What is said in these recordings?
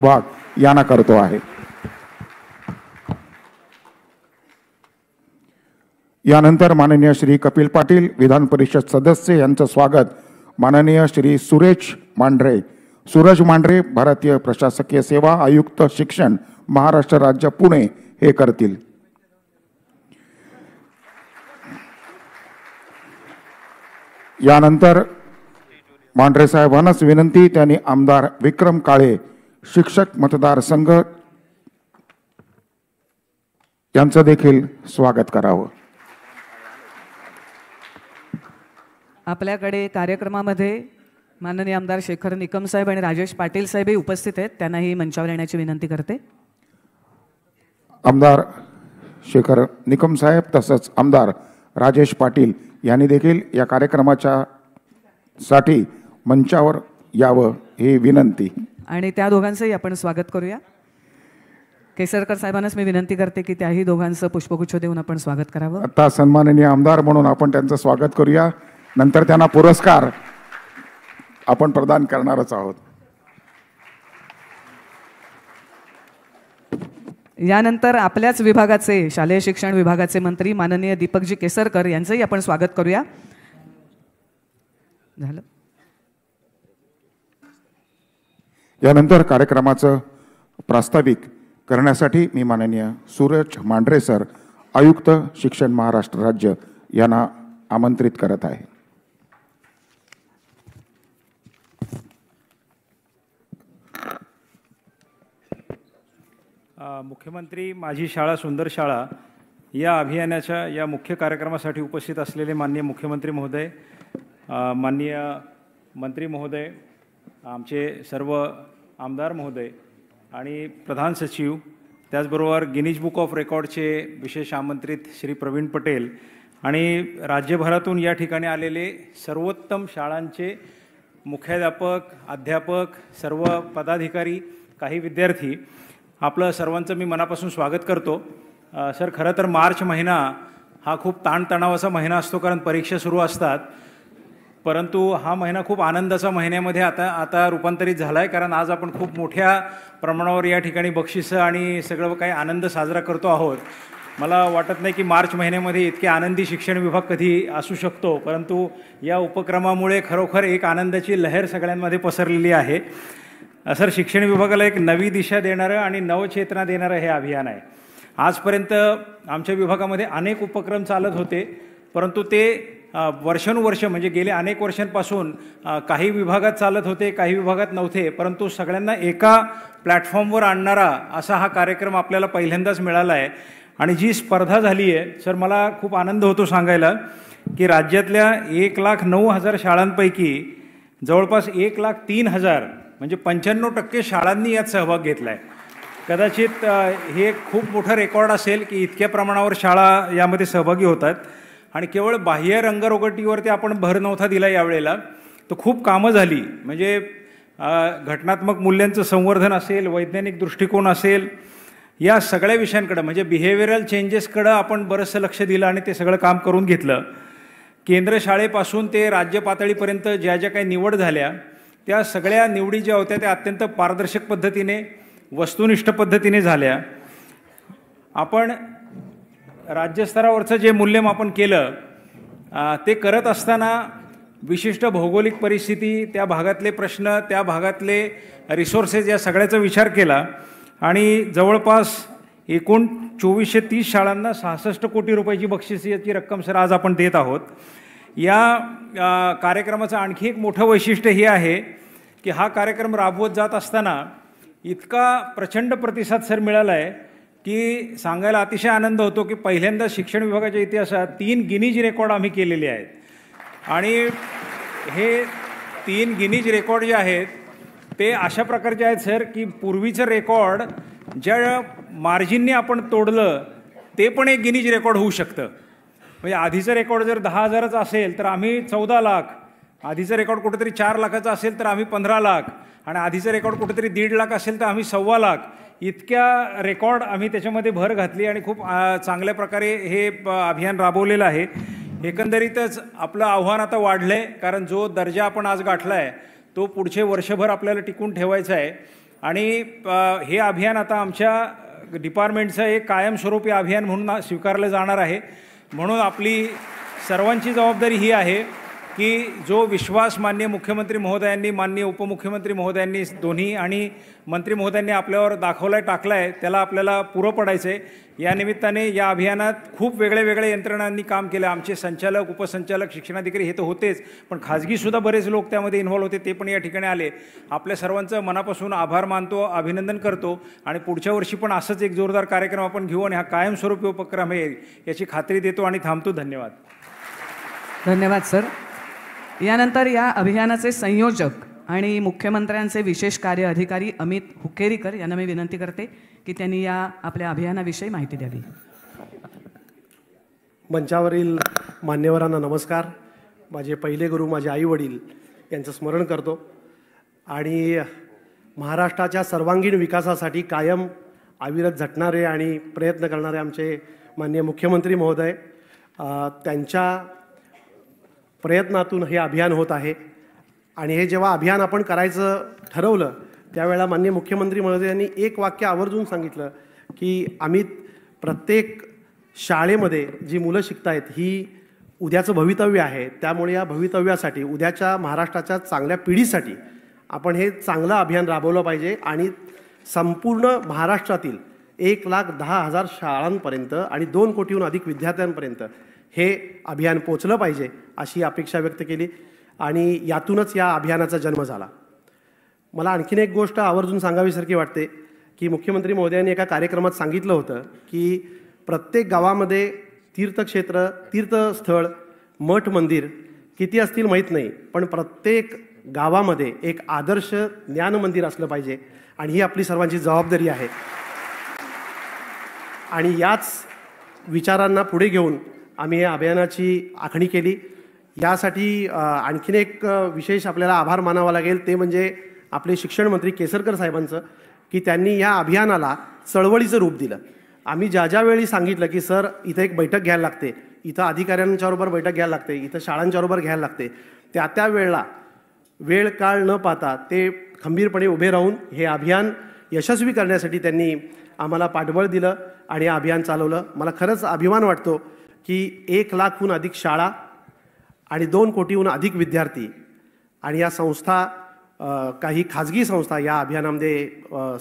वाघ यांना करतो आहे। यानंतर माननीय श्री कपिल पाटील विधान परिषद सदस्य यांचं स्वागत माननीय श्री सूरज मांढरे भारतीय प्रशासकीय सेवा आयुक्त शिक्षण महाराष्ट्र राज्य पुणे हे करतील। यानंतर मांढरे साहेबांनाच विनंती त्यांनी आमदार विक्रम काळे शिक्षक मतदारसंघ यांचं देखील स्वागत करावं। आपल्याकडे कार्यक्रमामध्ये माननीय आमदार शेखर निकम साहेब आणि राजेश पाटील साहेबही उपस्थित आहेत, त्यांनाही मंचावर येण्याची विनंती करते। आमदार शेखर निकम साहेब तसंच आमदार राजेश पाटील यांनी देखील या कार्यक्रमाच्या साठी मंचावर यावं ही विनंती। आणि त्या दोघांचंही आपण स्वागत करूया। केसरकर साहेबांनाच मी विनंती करते की त्याही दोघांचं पुष्पगुच्छ देऊन आपण स्वागत करावं। आता सन्माननीय आमदार म्हणून आपण त्यांचं स्वागत करूया, नंतर त्यांना पुरस्कार आपण प्रदान करणारच आहोत। यानंतर आपल्याच विभागाचे शालेय शिक्षण विभागाचे मंत्री माननीय दीपकजी केसरकर यांचंही आपण स्वागत करूया। झालं। यानंतर कार्यक्रमाचं प्रास्ताविक करण्यासाठी मी माननीय सूरज मांढरे सर आयुक्त शिक्षण महाराष्ट्र राज्य यांना आमंत्रित करत आहे। मुख्यमंत्री माझी शाळा सुंदर शाळा या अभियानाच्या या मुख्य कार्यक्रमासाठी उपस्थित असलेले माननीय मुख्यमंत्री महोदय, माननीय मंत्री महोदय, आमचे सर्व आमदार महोदय आणि प्रधान सचिव, त्याचबरोबर गिनीज बुक ऑफ रेकॉर्डचे विशेष आमंत्रित श्री प्रवीण पटेल आणि राज्यभरातून या ठिकाणी आलेले सर्वोत्तम शाळांचे मुख्याध्यापक, अध्यापक, सर्व पदाधिकारी, काही विद्यार्थी, आपलं सर्वांचं मी मनापासून स्वागत करतो। सर, खरं तर मार्च महिना हा खूप ताणतणावाचा महिना असतो, कारण परीक्षा सुरू असतात, परंतु हा महिना खूप आनंदाचा महिन्यामध्ये आता रूपांतरित झाला आहे, कारण आज आपण खूप मोठ्या प्रमाणावर या ठिकाणी बक्षिसं आणि सगळं काही आनंद साजरा करतो आहोत। मला वाटत नाही की मार्च महिन्यामध्ये इतके आनंदी शिक्षण विभाग कधी असू शकतो, परंतु या उपक्रमामुळे खरोखर एक आनंदाची लहर सगळ्यांमध्ये पसरलेली आहे। सर, शिक्षण विभागाला एक नवी दिशा देणारं आणि नवचेतना देणारं हे अभियान आहे। आजपर्यंत आमच्या विभागामध्ये अनेक उपक्रम चालत होते, परंतु ते वर्षानुवर्ष म्हणजे गेले अनेक वर्षांपासून काही विभागात चालत होते, काही विभागात नव्हते, परंतु सगळ्यांना एका प्लॅटफॉर्मवर आणणारा असा हा कार्यक्रम आपल्याला पहिल्यांदाच मिळाला आहे। आणि जी स्पर्धा झाली आहे सर, मला खूप आनंद होतो सांगायला की राज्यातल्या 1,09,000 शाळांपैकी जवळपास 1,03,000 म्हणजे 95% शाळांनी यात सहभाग घेतला आहे। कदाचित हे खूप मोठं रेकॉर्ड असेल की इतक्या प्रमाणावर शाळा यामध्ये सहभागी होतात आणि केवळ बाह्य रंगरोगटीवरती आपण भर नव्हता दिला यावेळेला, तर खूप कामं झाली, म्हणजे घटनात्मक मूल्यांचं संवर्धन असेल, वैज्ञानिक दृष्टिकोन असेल, या सगळ्या विषयांकडे म्हणजे बिहेवियरल चेंजेसकडे आपण बरंचसं लक्ष दिलं आणि ते सगळं काम करून घेतलं। केंद्र शाळेपासून ते राज्य पातळीपर्यंत ज्या ज्या काही निवड झाल्या त्या सगळ्या निवडी ज्या होत्या त्या अत्यंत पारदर्शक पद्धतीने, वस्तुनिष्ठ पद्धतीने झाल्या। आपण राज्यस्तरावरचं जे मूल्यमापन केलं ते करत असताना विशिष्ट भौगोलिक परिस्थिती, त्या भागातले प्रश्न, त्या भागातले रिसोर्सेस या सगळ्याचा विचार केला आणि जवळपास एकूण 2430 शाळांना 66 कोटी रुपयाची बक्षिसाची रक्कम सर आज आपण देत आहोत। या कार्यक्रमाचं आणखी एक मोठं वैशिष्ट्य हे आहे की हा कार्यक्रम राबवत जात असताना इतका प्रचंड प्रतिसाद सर मिळाला आहे की सांगायला अतिशय आनंद होतो की पहिल्यांदा शिक्षण विभागाच्या इतिहासात 3 गिनीज रेकॉर्ड आम्ही केलेले आहेत। आणि हे 3 गिनीज रेकॉर्ड जे आहेत ते अशा प्रकारचे आहेत सर की पूर्वीचं रेकॉर्ड ज्या मार्जिनने आपण तोडलं ते पण एक गिनीज रेकॉर्ड होऊ शकतं। म्हणजे आधीचं रेकॉर्ड जर 10,000चं असेल तर आम्ही 14 लाख, आधीचं रेकॉर्ड कुठेतरी 4 लाखाचं असेल तर आम्ही 15 लाख, आणि आधीचं रेकॉर्ड कुठेतरी 1.5 लाख असेल तर आम्ही 1.25 लाख, इतक्या रेकॉर्ड आम्ही त्याच्यामध्ये भर घातली आणि खूप चांगल्या प्रकारे हे अभियान राबवलेलं आहे। एकंदरीतच आपलं आव्हान आता वाढलं आहे, कारण जो दर्जा आपण आज गाठला आहे तो पुढचे वर्षभर आपल्याला टिकून ठेवायचा आहे आणि हे अभियान आता आमच्या डिपार्टमेंटचं एक कायमस्वरूपी अभियान म्हणून स्वीकारलं जाणार आहे. म्हणून आपली सर्वांची जबाबदारी ही आहे की जो विश्वास माननीय मुख्यमंत्री महोदयांनी, माननीय उपमुख्यमंत्री महोदयांनी दोन्ही आणि मंत्री महोदयांनी आपल्यावर टाकला आहे त्याला आपल्याला पुरं पडायचं आहे. या निमित्ताने या अभियानात खूप वेगळ्या यंत्रणांनी काम केलं. आमचे संचालक, उपसंचालक, शिक्षणाधिकारी हे तर होतेच, पण खाजगीसुद्धा बरेच लोक त्यामध्ये इन्व्हॉल्व होते, ते पण या ठिकाणी आले. आपल्या सर्वांचं मनापासून आभार मानतो, अभिनंदन करतो आणि पुढच्या वर्षी पण असंच एक जोरदार कार्यक्रम आपण घेऊ आणि हा कायमस्वरूपी उपक्रम आहे याची खात्री देतो आणि थांबतो. धन्यवाद. धन्यवाद सर. यानंतर या अभियानाचे संयोजक आणि मुख्यमंत्र्यांचे विशेष कार्य अधिकारी अमित हुक्केरीकर यांना मी विनंती करते की त्यांनी या आपल्या अभियानाविषयी माहिती द्यावी. मंचावरील मान्यवरांना नमस्कार. माझे पहिले गुरु माझे आई वडील यांचं स्मरण करतो आणि महाराष्ट्राच्या सर्वांगीण विकासासाठी कायम अविरत झटणारे आणि प्रयत्न करणारे आमचे माननीय मुख्यमंत्री महोदय, त्यांच्या प्रयत्नातून हे अभियान होत आहे. आणि हे जेव्हा अभियान आपण करायचं ठरवलं त्यावेळेला माननीय मुख्यमंत्री महोदयांनी एक वाक्य आवर्जून सांगितलं की अमित, प्रत्येक शाळेमध्ये जी मुलं शिकतायत ही उद्याचं भवितव्य आहे. त्यामुळे या भवितव्यासाठी, उद्याच्या महाराष्ट्राच्या चांगल्या पिढीसाठी आपण हे चांगलं अभियान राबवलं पाहिजे आणि संपूर्ण महाराष्ट्रातील 1,10,000 शाळांपर्यंत आणि 2 कोटीहून अधिक विद्यार्थ्यांपर्यंत हे अभियान पोचलं पाहिजे अशी अपेक्षा व्यक्त केली आणि यातूनच या अभियानाचा जन्म झाला. मला आणखीन एक गोष्ट आवर्जून सांगावीसारखी वाटते की मुख्यमंत्री महोदयांनी एका कार्यक्रमात सांगितलं होतं की प्रत्येक गावामध्ये तीर्थक्षेत्र, तीर्थस्थळ, मठ, मंदिर किती असतील माहीत नाही, पण प्रत्येक गावामध्ये एक आदर्श ज्ञान मंदिर असलं पाहिजे आणि ही आपली सर्वांची जबाबदारी आहे. आणि याच विचारांना पुढे घेऊन आम्ही या अभियानाची आखणी केली. यासाठी आणखीन एक विशेष आपल्याला आभार मानावा लागेल, ते म्हणजे आपले शिक्षण मंत्री केसरकर साहेबांचं, की त्यांनी या अभियानाला चळवळीचं रूप दिलं. आम्ही ज्या वेळी सांगितलं की सर इथं एक बैठक घ्यायला लागते, इथं अधिकाऱ्यांच्याबरोबर बैठक घ्यायला लागते, इथं शाळांच्याबरोबर घ्यायला लागते, त्या वेळेला वेळ काळ न पाहता ते खंबीरपणे उभे राहून हे अभियान यशस्वी करण्यासाठी त्यांनी आम्हाला पाठबळ दिलं आणि अभियान चालवलं. मला खरंच अभिमान वाटतो की 1,00,000हून अधिक शाळा आणि 2 कोटीहून अधिक विद्यार्थी आणि या संस्था, काही खाजगी संस्था या अभियानामध्ये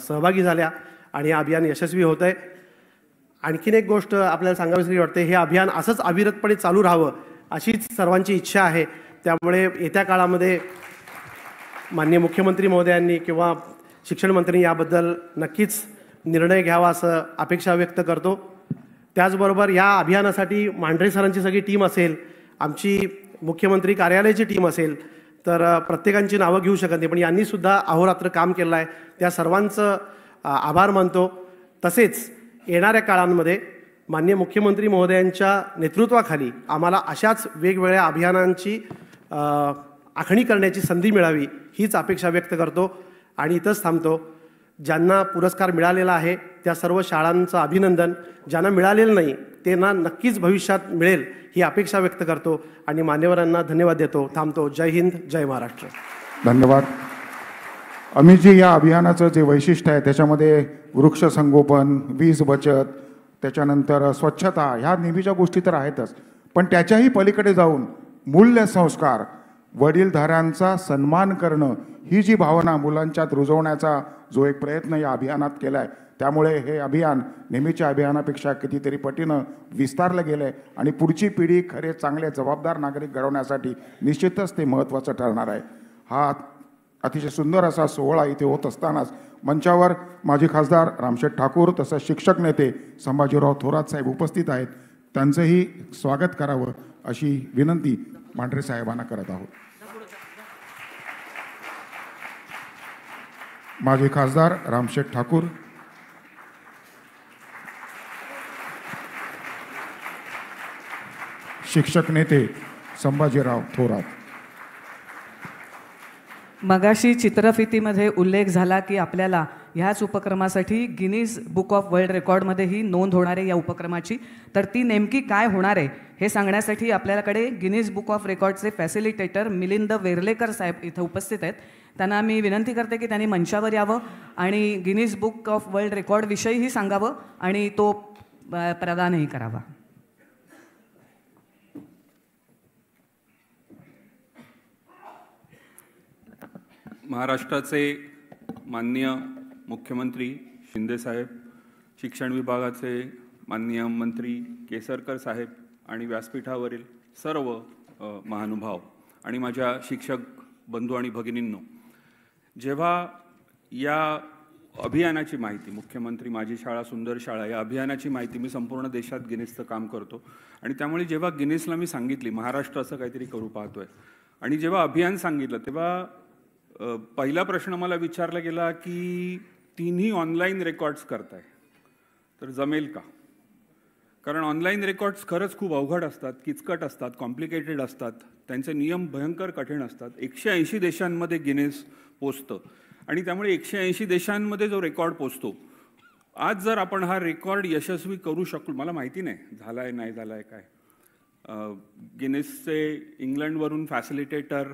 सहभागी झाल्या आणि हे अभियान यशस्वी होत आहे. आणखीन एक गोष्ट आपल्याला सांगावीशी वाटते, हे अभियान असंच अविरतपणे चालू राहावं अशीच सर्वांची इच्छा आहे. त्यामुळे येत्या काळामध्ये माननीय मुख्यमंत्री महोदयांनी किंवा शिक्षण मंत्र्यांनी याबद्दल नक्कीच निर्णय घ्यावा असं अपेक्षा व्यक्त करतो. त्याचबरोबर या अभियानासाठी मांढरे सरांची सगळी टीम असेल, आमची मुख्यमंत्री कार्यालयाची टीम असेल, तर प्रत्येकांची नावं घेऊ शकत नाही, पण यांनीसुद्धा अहोरात्र काम केलं आहे. त्या सर्वांचं आभार मानतो. तसेच येणाऱ्या काळांमध्ये माननीय मुख्यमंत्री महोदयांच्या नेतृत्वाखाली आम्हाला अशाच वेगवेगळ्या अभियानांची आखणी करण्याची संधी मिळावी हीच अपेक्षा व्यक्त करतो आणि इथंच थांबतो. ज्यांना पुरस्कार मिळालेला आहे त्या सर्व शाळांचं अभिनंदन, ज्यांना मिळालेलं नाही त्यांना नक्कीच भविष्यात मिळेल ही अपेक्षा व्यक्त करतो आणि मान्यवरांना धन्यवाद देतो. थांबतो. जय हिंद, जय महाराष्ट्र. धन्यवाद. अमितजी, या अभियानाचं जे वैशिष्ट्य आहे त्याच्यामध्ये वृक्ष संगोपन, वीज बचत, त्याच्यानंतर स्वच्छता ह्या नेहमीच्या गोष्टी तर आहेतच, पण त्याच्याही पलीकडे जाऊन मूल्य संस्कार, वडीलधाऱ्यांचा सन्मान करणं ही जी भावना मुलांच्यात रुजवण्याचा जो एक प्रयत्न या अभियानात केला आहे, त्यामुळे हे अभियान नेहमीच्या अभियानापेक्षा कितीतरी पटीनं विस्तारलं गेलं आहे आणि पुढची पिढी खरे चांगले जबाबदार नागरिक घडवण्यासाठी निश्चितच ते महत्त्वाचं ठरणार आहे. हा अतिशय सुंदर असा सोहळा इथे होत असतानाच मंचावर माजी खासदार रामशेठ ठाकूर तसंच शिक्षक नेते संभाजीराव थोरात साहेब उपस्थित आहेत. त्यांचंही स्वागत करावं अशी विनंती मांढरे साहेबांना करत आहोत. माजी खासदार रामशेठ ठाकूर, शिक्षक नेते संभाजीराव थोरात. मगाशी चित्रफितीमध्ये उल्लेख झाला की आपल्याला ह्याच उपक्रमासाठी गिनीज बुक ऑफ वर्ल्ड रेकॉर्डमध्येही नोंद होणार आहे या उपक्रमाची. तर ती नेमकी काय होणार आहे हे सांगण्यासाठी आपल्याकडे गिनीज बुक ऑफ रेकॉर्डचे फॅसिलिटेटर मिलिंद वेर्लेकर साहेब इथं उपस्थित आहेत. त्यांना मी विनंती करते की त्यांनी मंचावर यावं आणि Guinness book of world record विषयीही सांगावं आणि तो प्रदानही करावा. महाराष्ट्राचे माननीय मुख्यमंत्री शिंदे साहेब, शिक्षण विभागाचे माननीय मंत्री केसरकर साहेब आणि व्यासपीठावरील सर्व महानुभाव आणि माझ्या शिक्षक बंधू आणि भगिनींनो, जेव्हा या अभियानाची माहिती, मुख्यमंत्री माझी शाळा सुंदर शाळा या अभियानाची माहिती मी संपूर्ण देशात गिनीजचं काम करतो आणि त्यामुळे जेव्हा गिनीजला मी सांगितली महाराष्ट्र असं काहीतरी करू पाहतोय आणि जेव्हा अभियान सांगितलं तेव्हा पहिला प्रश्न मला विचारला गेला की तिन्ही ऑनलाईन रेकॉर्ड्स करताय तर जमेल का? कारण ऑनलाईन रेकॉर्ड्स खरंच खूप अवघड असतात, किचकट असतात, कॉम्प्लिकेटेड असतात, त्यांचे नियम भयंकर कठीण असतात. 180 देशांमध्ये गिनीज पोचतं आणि त्यामुळे 180 देशांमध्ये जो रेकॉर्ड पोचतो, आज जर आपण हा रेकॉर्ड यशस्वी करू शकलो, मला माहिती नाही झालाय नाही झालाय काय. गिनीजचे इंग्लंडवरून फॅसिलिटेटर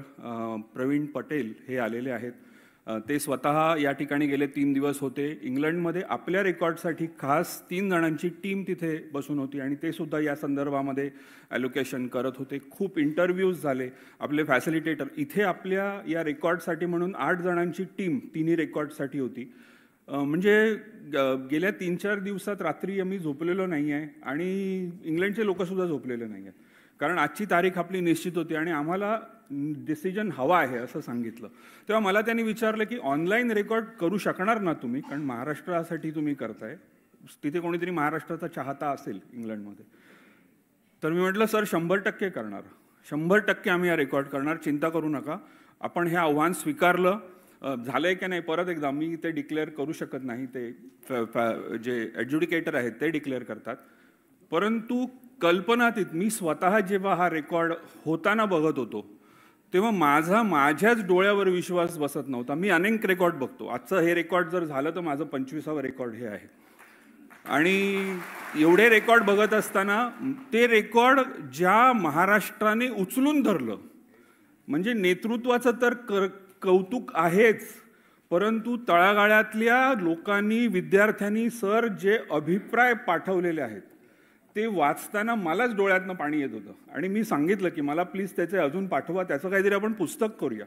प्रवीण पटेल हे आलेले आहेत. ते स्वतः या ठिकाणी गेले 3 दिवस होते. इंग्लंडमध्ये आपल्या रेकॉर्डसाठी खास 3 जणांची टीम तिथे बसून होती आणि ते सुद्धा या संदर्भामध्ये ॲलोकेशन करत होते. खूप इंटरव्ह्यूज झाले. आपले फॅसिलिटेटर इथे आपल्या या रेकॉर्डसाठी म्हणून 8 जणांची टीम तिन्ही रेकॉर्डसाठी होती. म्हणजे गेल्या 3-4 दिवसात रात्री आम्ही झोपलेलो नाही आहे आणि इंग्लंडचे लोकसुद्धा झोपलेले नाही आहेत, कारण आजची तारीख आपली निश्चित होती आणि आम्हाला डिसिजन हवा आहे असं सांगितलं. तेव्हा मला त्यांनी विचारलं की ऑनलाईन रेकॉर्ड करू शकणार ना तुम्ही, कारण महाराष्ट्रासाठी तुम्ही करताय, तिथे कोणीतरी महाराष्ट्राचा चाहता असेल इंग्लंडमध्ये. तर मी म्हटलं सर 100% करणार, 100% आम्ही हा रेकॉर्ड करणार, चिंता करू नका. आपण हे आव्हान स्वीकारलं. झालंय की नाही परत एकदा मी ते डिक्लेअर करू शकत नाही, ते जे ॲड्ज्युडिकेटर आहेत ते डिक्लेअर करतात. परंतु कल्पनातीत मी स्वतः जेव्हा हा रेकॉर्ड होताना बघत होतो तेव्हा माझ्याच डोळ्यावर विश्वास बसत नव्हता. मी अनेक रेकॉर्ड बघतो, आजचं हे रेकॉर्ड जर झालं तर माझं 25वा रेकॉर्ड हे आहे आणि एवढे रेकॉर्ड बघत असताना ते रेकॉर्ड ज्या महाराष्ट्राने उचलून धरलं, म्हणजे नेतृत्वाचं तर कौतुक आहेच, परंतु तळागाळातल्या लोकांनी, विद्यार्थ्यांनी सर जे अभिप्राय पाठवलेले आहेत ते वाचताना मलाच डोळ्यातनं पाणी येत होतं आणि मी सांगितलं की मला प्लीज त्याचे अजून पाठवा, त्याचं काहीतरी आपण पुस्तक करूया.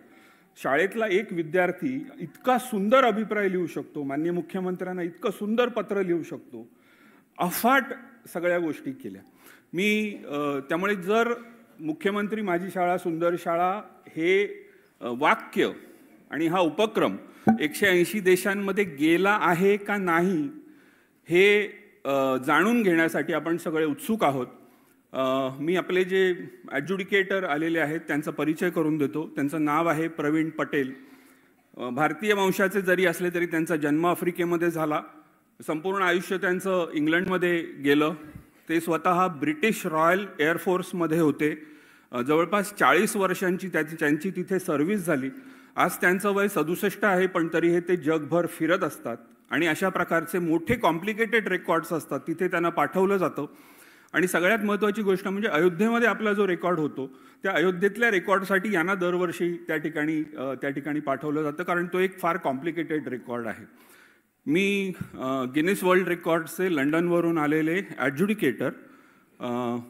शाळेतला एक विद्यार्थी इतका सुंदर अभिप्राय लिहू शकतो, माननीय मुख्यमंत्र्यांना इतकं सुंदर पत्र लिहू शकतो, अफाट सगळ्या गोष्टी केल्या मी. त्यामुळे जर मुख्यमंत्री माझी शाळा सुंदर शाळा हे वाक्य आणि हा उपक्रम 180 देशांमध्ये गेला आहे का नाही हे जाणून घेण्यासाठी आपण सगळे उत्सुक आहोत. मी आपले जे ॲड्ज्युडिकेटर आलेले आहेत त्यांचा परिचय करून देतो. त्यांचं नाव आहे प्रवीण पटेल. भारतीय वंशाचे जरी असले तरी त्यांचा जन्म आफ्रिकेमध्ये झाला, संपूर्ण आयुष्य त्यांचं इंग्लंडमध्ये गेलं. ते स्वतः ब्रिटिश रॉयल एअरफोर्समध्ये होते. जवळपास 40 वर्षांची त्यांची तिथे सर्व्हिस झाली. आज त्यांचं वय 67 आहे, पण तरी हे ते जगभर फिरत असतात आणि अशा प्रकारचे मोठे कॉम्प्लिकेटेड रेकॉर्ड्स असतात तिथे त्यांना पाठवलं जातं. आणि सगळ्यात महत्त्वाची गोष्ट म्हणजे अयोध्येमध्ये आपला जो रेकॉर्ड होतो त्या अयोध्येतल्या रेकॉर्डसाठी यांना दरवर्षी त्या ठिकाणी पाठवलं जातं, कारण तो एक फार कॉम्प्लिकेटेड रेकॉर्ड आहे. मी गिनीज वर्ल्ड रेकॉर्डचे लंडनवरून आलेले ॲड्ज्युडिकेटर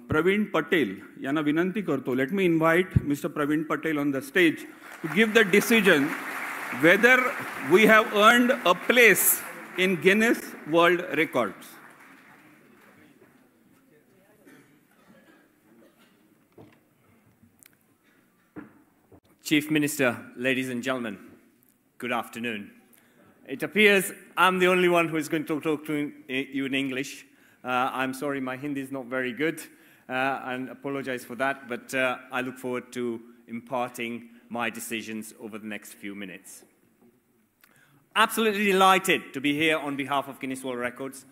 प्रवीण पटेल यांना विनंती करतो, let me invite mister Praveen Patel on the stage to give the decision whether we have earned a place in Guinness World Records. Chief Minister, ladies and gentlemen, good afternoon. It appears I'm the only one who is going to talk to you in English. I'm sorry, my Hindi is not very good, and apologize for that, but I look forward to imparting my decisions over the next few minutes. Absolutely delighted to be here on behalf of Guinness World Records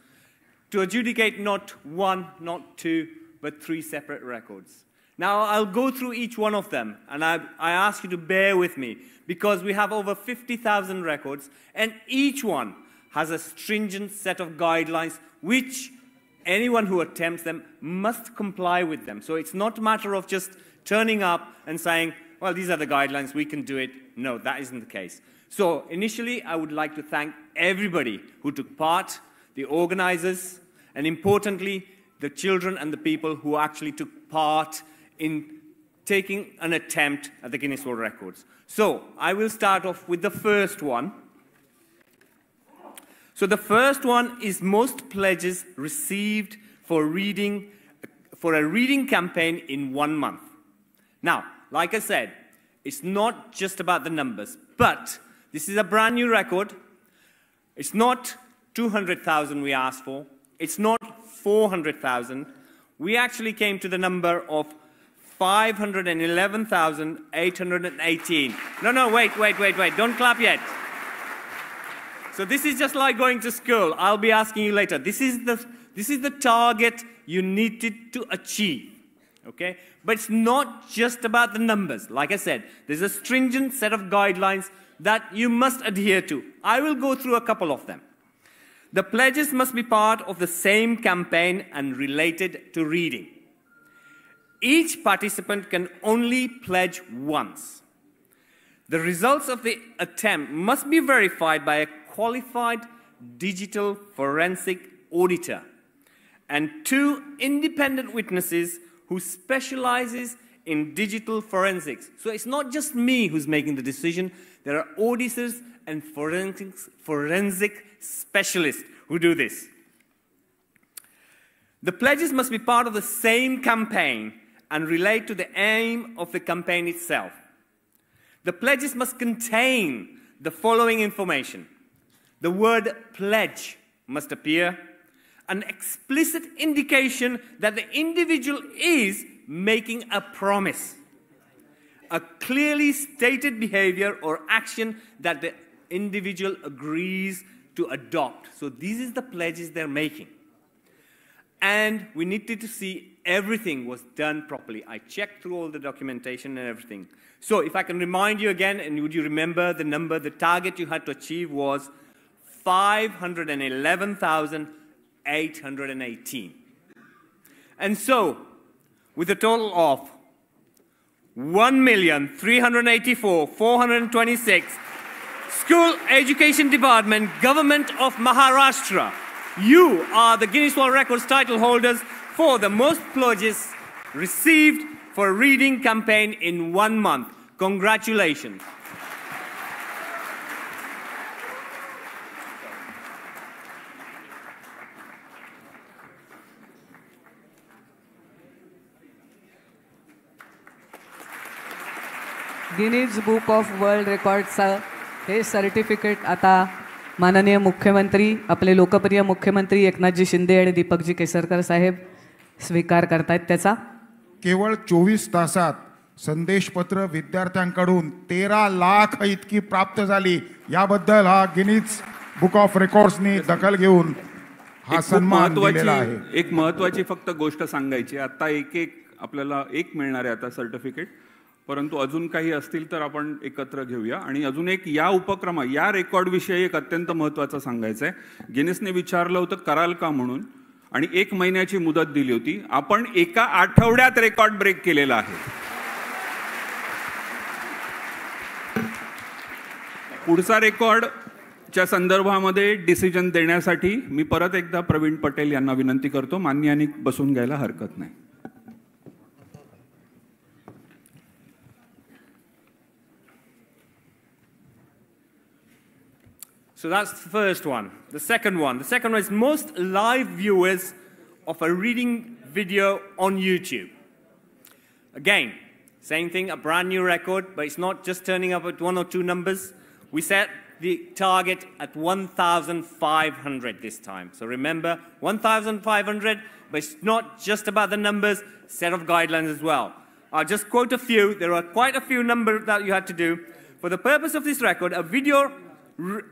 to adjudicate not one, not two, but 3 separate records. Now, I'll go through each one of them, and I ask you to bear with me, because we have over 50,000 records, and each one has a stringent set of guidelines which anyone who attempts them must comply with them. So it's not a matter of just turning up and saying, well, these are the guidelines, we can do it. No, that isn't the case. So initially, I would like to thank everybody who took part, the organizers, and importantly, the children and the people who actually took part in taking an attempt at the Guinness World Records. So I will start off with the first one. So the first one is most pledges received for a reading campaign in 1 month. Now, like I said, it's not just about the numbers, but this is a brand new record. It's not 200,000 we asked for. It's not 400,000. We actually came to the number of 511,818. No, wait. Don't clap yet. So this is just like going to school. I'll be asking you later. This is the target you needed to achieve. Okay? But it's not just about the numbers. Like I said, there's a stringent set of guidelines that you must adhere to. I will go through a couple of them. The pledges must be part of the same campaign and related to reading. Each participant can only pledge once. The results of the attempt must be verified by a qualified digital forensic auditor and 2 independent witnesses who specializes in digital forensics. So it's not just me who's making the decision. There are auditors and forensic specialists who do this. The pledges must be part of the same campaign and relate to the aim of the campaign itself. The pledges must contain the following information. The word pledge must appear, an explicit indication that the individual is making a promise, a clearly stated behavior or action that the individual agrees to adopt. So these are the pledges they're making. And we needed to see everything was done properly. I checked through all the documentation and everything. So if I can remind you again, and would you remember the number, the target you had to achieve was 511,818. And so, with a total of 1,384,426, School Education Department, Government of Maharashtra, you are the Guinness World Records title holders for the most pledges received for a reading campaign in 1 month. Congratulations. Guinness book of world रेकॉर्डचं हे certificate आता माननीय मुख्यमंत्री, आपले लोकप्रिय मुख्यमंत्री एकनाथजी शिंदे आणि दीपकजी केसरकर साहेब स्वीकार करतायत त्याचा. केवळ 24 तासात संदेशपत्र विद्यार्थ्यांकडून 13 लाख इतकी प्राप्त झाली. याबद्दल हा गिनीज बुक ऑफ रेकॉर्ड्सनी दखल घेऊन हा सन्मान दिलेला आहे. एक महत्त्वाची फक्त गोष्ट सांगायची, आता आपल्याला एक मिळणार आहे आता सर्टिफिकेट, परंतु अजून काही असतील तर आपण एकत्र घेऊया. आणि अजून एक या उपक्रमा या रेकॉर्डविषयी एक अत्यंत महत्त्वाचं सांगायचं आहे. गिनीसने विचारलं होतं कराल का म्हणून, आणि 1 महिन्याची मुदत दिली होती. आपण एका आठवड्यात रेकॉर्ड ब्रेक केलेला आहे. पुढचा रेकॉर्डच्या संदर्भामध्ये डिसिजन देण्यासाठी मी परत एकदा प्रवीण पटेल यांना विनंती करतो. मान्यांनी बसून घ्यायला हरकत नाही. So that's the first one. The second one is most live viewers of a reading video on YouTube. Again, same thing, a brand new record, but it's not just turning up at 1 or 2 numbers. We set the target at 1,500 this time. So remember, 1,500, but it's not just about the numbers, set of guidelines as well. I'll just quote a few. There are quite a few numbers that you had to do. For the purpose of this record, a video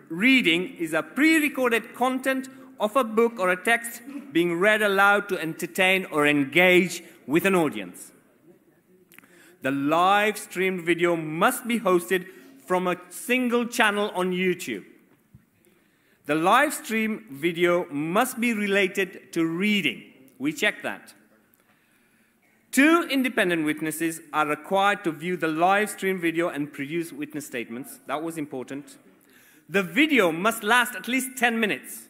reading is a pre-recorded content of a book or a text being read aloud to entertain or engage with an audience. The live streamed video must be hosted from a single channel on YouTube. The live stream video must be related to reading. We check that. 2 independent witnesses are required to view the live stream video and produce witness statements. That was important. The video must last at least 10 minutes.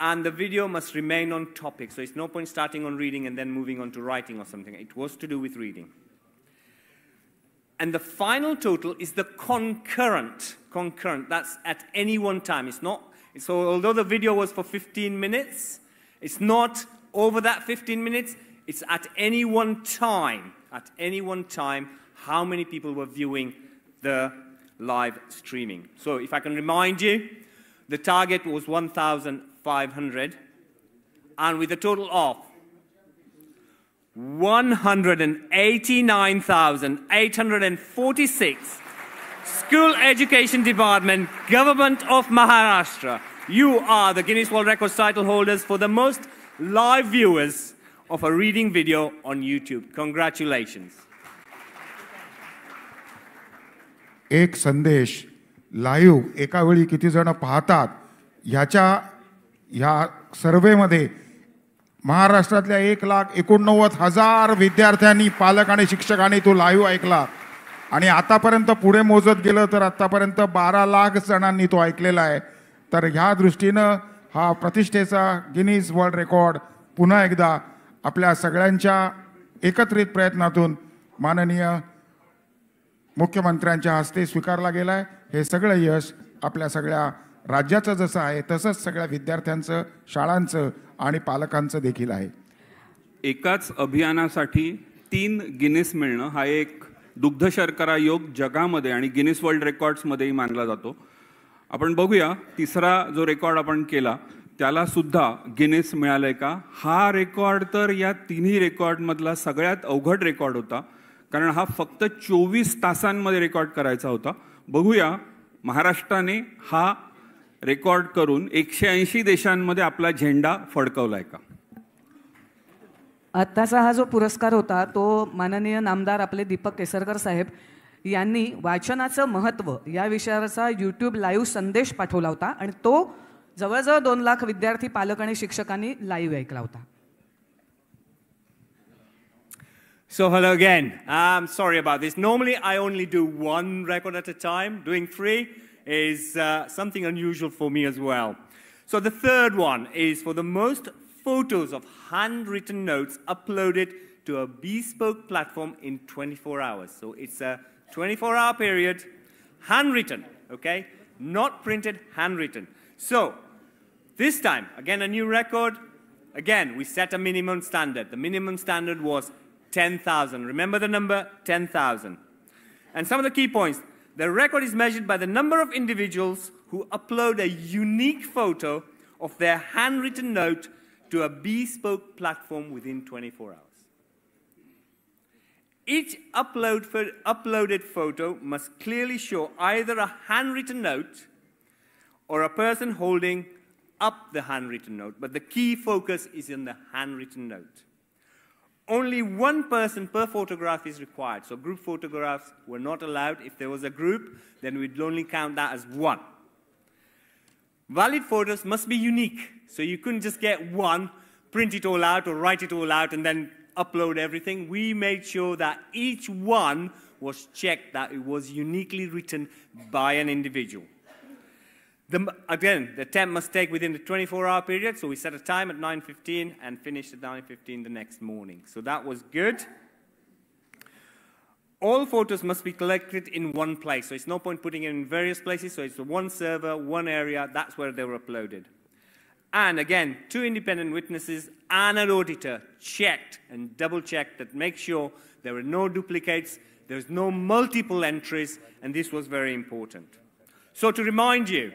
And the video must remain on topic. So it's no point starting on reading and then moving on to writing or something. It was to do with reading. And the final total is the concurrent. That's at any one time. It's not, so although the video was for 15 minutes, it's not over that 15 minutes. It's at any one time. At any one time, how many people were viewing the live streaming. So if I can remind you, the target was 1,500, and with a total of 189,846, School Education Department, Government of Maharashtra, you are the Guinness World Records title holders for the most live viewers of a reading video on YouTube. Congratulations. एक संदेश live एका वेळी किती जण पाहतात ह्या सर्वेमध्ये महाराष्ट्रातल्या 1,89,000 विद्यार्थ्यांनी, पालक आणि शिक्षकांनी तो लाईव्ह ऐकला आणि आतापर्यंत पुढे मोजत गेलं तर आतापर्यंत 12 लाख जणांनी तो ऐकलेला आहे. तर ह्या दृष्टीनं हा प्रतिष्ठेचा गिनीज वर्ल्ड रेकॉर्ड पुन्हा एकदा आपल्या सगळ्यांच्या एकत्रित प्रयत्नातून माननीय मुख्यमंत्र्यांच्या हस्ते स्वीकारला गेलाय. हे सगळं यश आपल्या सगळ्या राज्याचं जसं आहे तसंच सगळ्या विद्यार्थ्यांचं, शाळांचं आणि पालकांचं देखील आहे. एकाच अभियानासाठी 3 गिनीस मिळणं हा एक दुग्ध शर्करा योग जगामध्ये आणि गिनीस वर्ल्ड रेकॉर्ड्समध्येही मानला जातो. आपण बघूया तिसरा जो रेकॉर्ड आपण केला त्याला सुद्धा गिनीस मिळालंय का. हा रेकॉर्ड तर या तिन्ही रेकॉर्डमधला सगळ्यात अवघड रेकॉर्ड होता, कारण हा फक्त 24 तासांमध्ये रेकॉर्ड करायचा होता. बघूया महाराष्ट्राने हा रेकॉर्ड करून 180 देशांमध्ये आपला झेंडा फडकवलाय का. आत्ताचा हा जो पुरस्कार होता तो माननीय नामदार आपले दीपक केसरकर साहेब यांनी वाचनाचं महत्त्व या विषयाचा यूट्यूब लाईव्ह संदेश पाठवला होता आणि तो जवळजवळ 2 लाख विद्यार्थी, पालक आणि शिक्षकांनी लाईव्ह ऐकला होता. So hello again. I'm sorry about this. Normally I only do 1 record at a time. Doing 3 is something unusual for me as well. So the third one is for the most photos of handwritten notes uploaded to a bespoke platform in 24 hours. So it's a 24-hour period, handwritten, okay? Not printed, handwritten. So this time, again a new record. Again, we set a minimum standard. The minimum standard was 10,000. Remember the number? 10,000. And some of the key points. The record is measured by the number of individuals who upload a unique photo of their handwritten note to a bespoke platform within 24 hours. Each uploaded photo must clearly show either a handwritten note or a person holding up the handwritten note, but the key focus is in the handwritten note. Only 1 person per photograph is required. So group photographs were not allowed. If there was a group, then we'd only count that as 1. Valid photos must be unique. So you couldn't just get 1, print it all out or write it all out and then upload everything. We made sure that each one was checked, that it was uniquely written by an individual. Again, the attempt must take within the 24-hour period, so we set a time at 9:15 and finished at 9:15 the next morning. So that was good. All photos must be collected in one place, so it's no point putting it in various places, so it's one server, one area, that's where they were uploaded. And again, 2 independent witnesses and an auditor checked and double-checked that make sure there were no duplicates, there's no multiple entries, and this was very important. So to remind you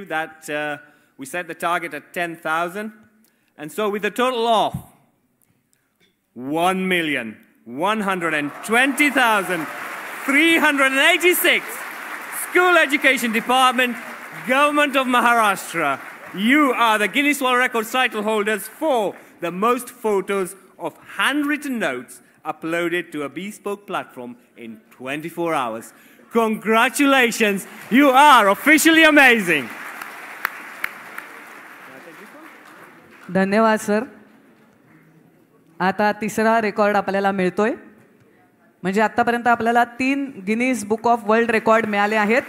that we set the target at 10,000, and so with a total of 1,120,386, School Education Department, Government of Maharashtra, you are the Guinness World Records title holders for the most photos of handwritten notes uploaded to a bespoke platform in 24 hours. Congratulations, you are officially amazing. धन्यवाद sir. आता तिसरा record आपल्याला मिळतोय. म्हणजे आतापर्यंत आपल्याला 3 Guinness book of world record मिळाले आहेत.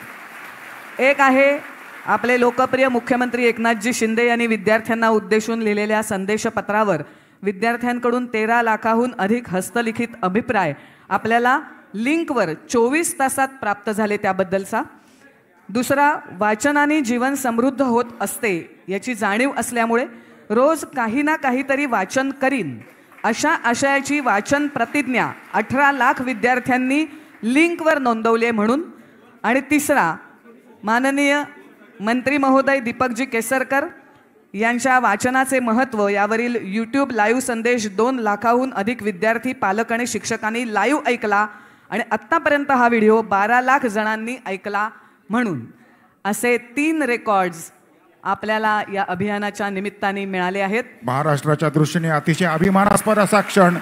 एक आहे आपले लोकप्रिय मुख्यमंत्री एकनाथजी शिंदे यांनी विद्यार्थ्यांना उद्देशून लिहिलेल्या संदेशपत्रावर विद्यार्थ्यांकडून 13 लाखाहून अधिक हस्तलिखित अभिप्राय आपल्याला लिंकवर 24 तासात प्राप्त झाले, त्याबद्दलचा. दुसरा, वाचनाने जीवन समृद्ध होत असते याची जाणीव असल्यामुळे रोज काही ना काहीतरी वाचन करीन अशा आशयाची वाचन प्रतिज्ञा 18 लाख विद्यार्थ्यांनी लिंकवर नोंदवली म्हणून. आणि तिसरा, माननीय मंत्री महोदय दीपकजी केसरकर यांच्या वाचनाचे महत्त्व यावरील यूट्यूब लाईव्ह संदेश 2 लाखाहून अधिक विद्यार्थी, पालक आणि शिक्षकांनी लाईव्ह ऐकला आणि आत्तापर्यंत हा व्हिडिओ 12 लाख जणांनी ऐकला म्हणून. असे 3 रेकॉर्ड्स आपल्याला या अभियानाच्या निमित्ताने मिळाले आहेत. महाराष्ट्राच्या दृष्टीने अतिशय अभिमानास्पद असा क्षण.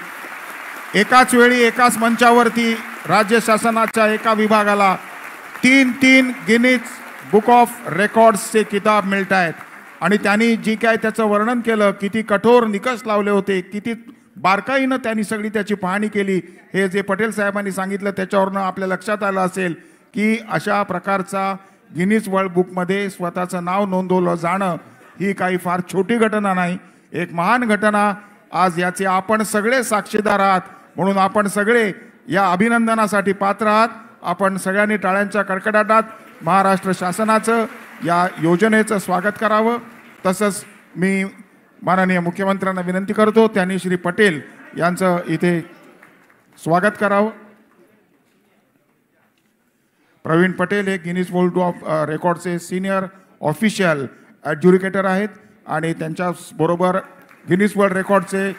एकाच वेळी एकाच मंचावरती राज्य शासनाच्या एका विभागाला 3 गिनीज बुक ऑफ रेकॉर्ड्सचे किताब मिळत आहेत. आणि त्यांनी जी काय त्याचं वर्णन केलं, किती कठोर निकष लावले होते, किती बारकाईनं त्यांनी सगळी त्याची पाहणी केली, हे जे पटेल साहेबांनी सांगितलं त्याच्यावरनं आपल्या लक्षात आलं असेल की अशा प्रकारचा गिनीज वर्ल्ड बुकमध्ये स्वतःचं नाव नोंदवलं जाणं ही काही फार छोटी घटना नाही, एक महान घटना. आज याचे आपण सगळे साक्षीदार आहात, म्हणून आपण सगळे या अभिनंदनासाठी पात्र आहात. आपण सगळ्यांनी टाळ्यांच्या कडकडाटात महाराष्ट्र शासनाचं या योजनेचं स्वागत करावं. तसंच मी माननीय मुख्यमंत्र्यांना विनंती करतो त्यांनी श्री पटेल यांचं इथे स्वागत करावं. प्रवीण पटेल हे गिनीज वर्ल्ड ऑफ रेकॉर्डचे सिनियर ऑफिशियल ॲड्ज्युडिकेटर आहेत आणि त्यांच्याबरोबर गिनीज वर्ल्ड रेकॉर्डचे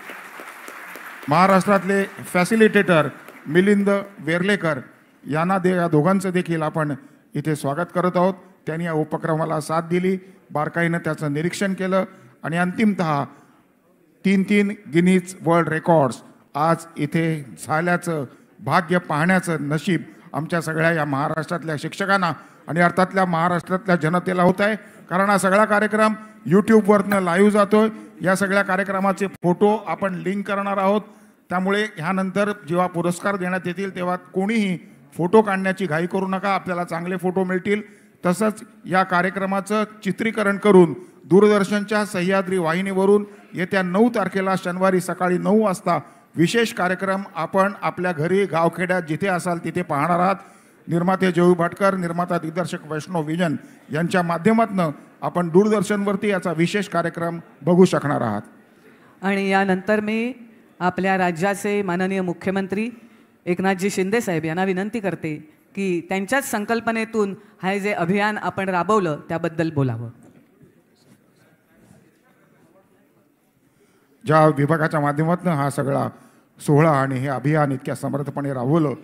महाराष्ट्रातले फॅसिलिटेटर मिलिंद वेर्लेकर यांना या दोघांचं देखील आपण इथे स्वागत करत आहोत. त्यांनी या उपक्रमाला साथ दिली, बारकाईनं त्याचं निरीक्षण केलं आणि अंतिमतः 3 गिनीज वर्ल्ड रेकॉर्ड्स आज इथे झाल्याचं भाग्य पाहण्याचं नशीब आमच्या सगळ्या या महाराष्ट्रातल्या शिक्षकांना आणि अर्थातल्या महाराष्ट्रातल्या जनतेला होत आहे. कारण हा सगळा कार्यक्रम यूट्यूबवरनं लाईव्ह जातोय. या सगळ्या कार्यक्रमाचे फोटो आपण लिंक करणार आहोत. त्यामुळे ह्यानंतर जेव्हा पुरस्कार देण्यात येतील तेव्हा कोणीही फोटो काढण्याची घाई करू नका, आपल्याला चांगले फोटो मिळतील. तसंच या कार्यक्रमाचं चित्रीकरण करून दूरदर्शनच्या सह्याद्री वाहिनीवरून येत्या 9 तारखेला शनिवारी सकाळी 9 वाजता विशेष कार्यक्रम आपण आपल्या घरी, गावखेड्यात जिथे असाल तिथे पाहणार आहात. निर्माते जयू भाटकर, निर्माता दिग्दर्शक वैष्णव विजन यांच्या माध्यमातून आपण दूरदर्शनवरती याचा विशेष कार्यक्रम बघू शकणार आहात. आणि यानंतर मी आपल्या राज्याचे माननीय मुख्यमंत्री एकनाथजी शिंदे साहेब यांना विनंती करते की त्यांच्याच संकल्पनेतून हे जे अभियान आपण राबवलं त्याबद्दल बोलावं. ज्या विभागाच्या माध्यमातून हा सगळा सोहळा आणि हे अभियान इतक्या समर्थपणे राबवलं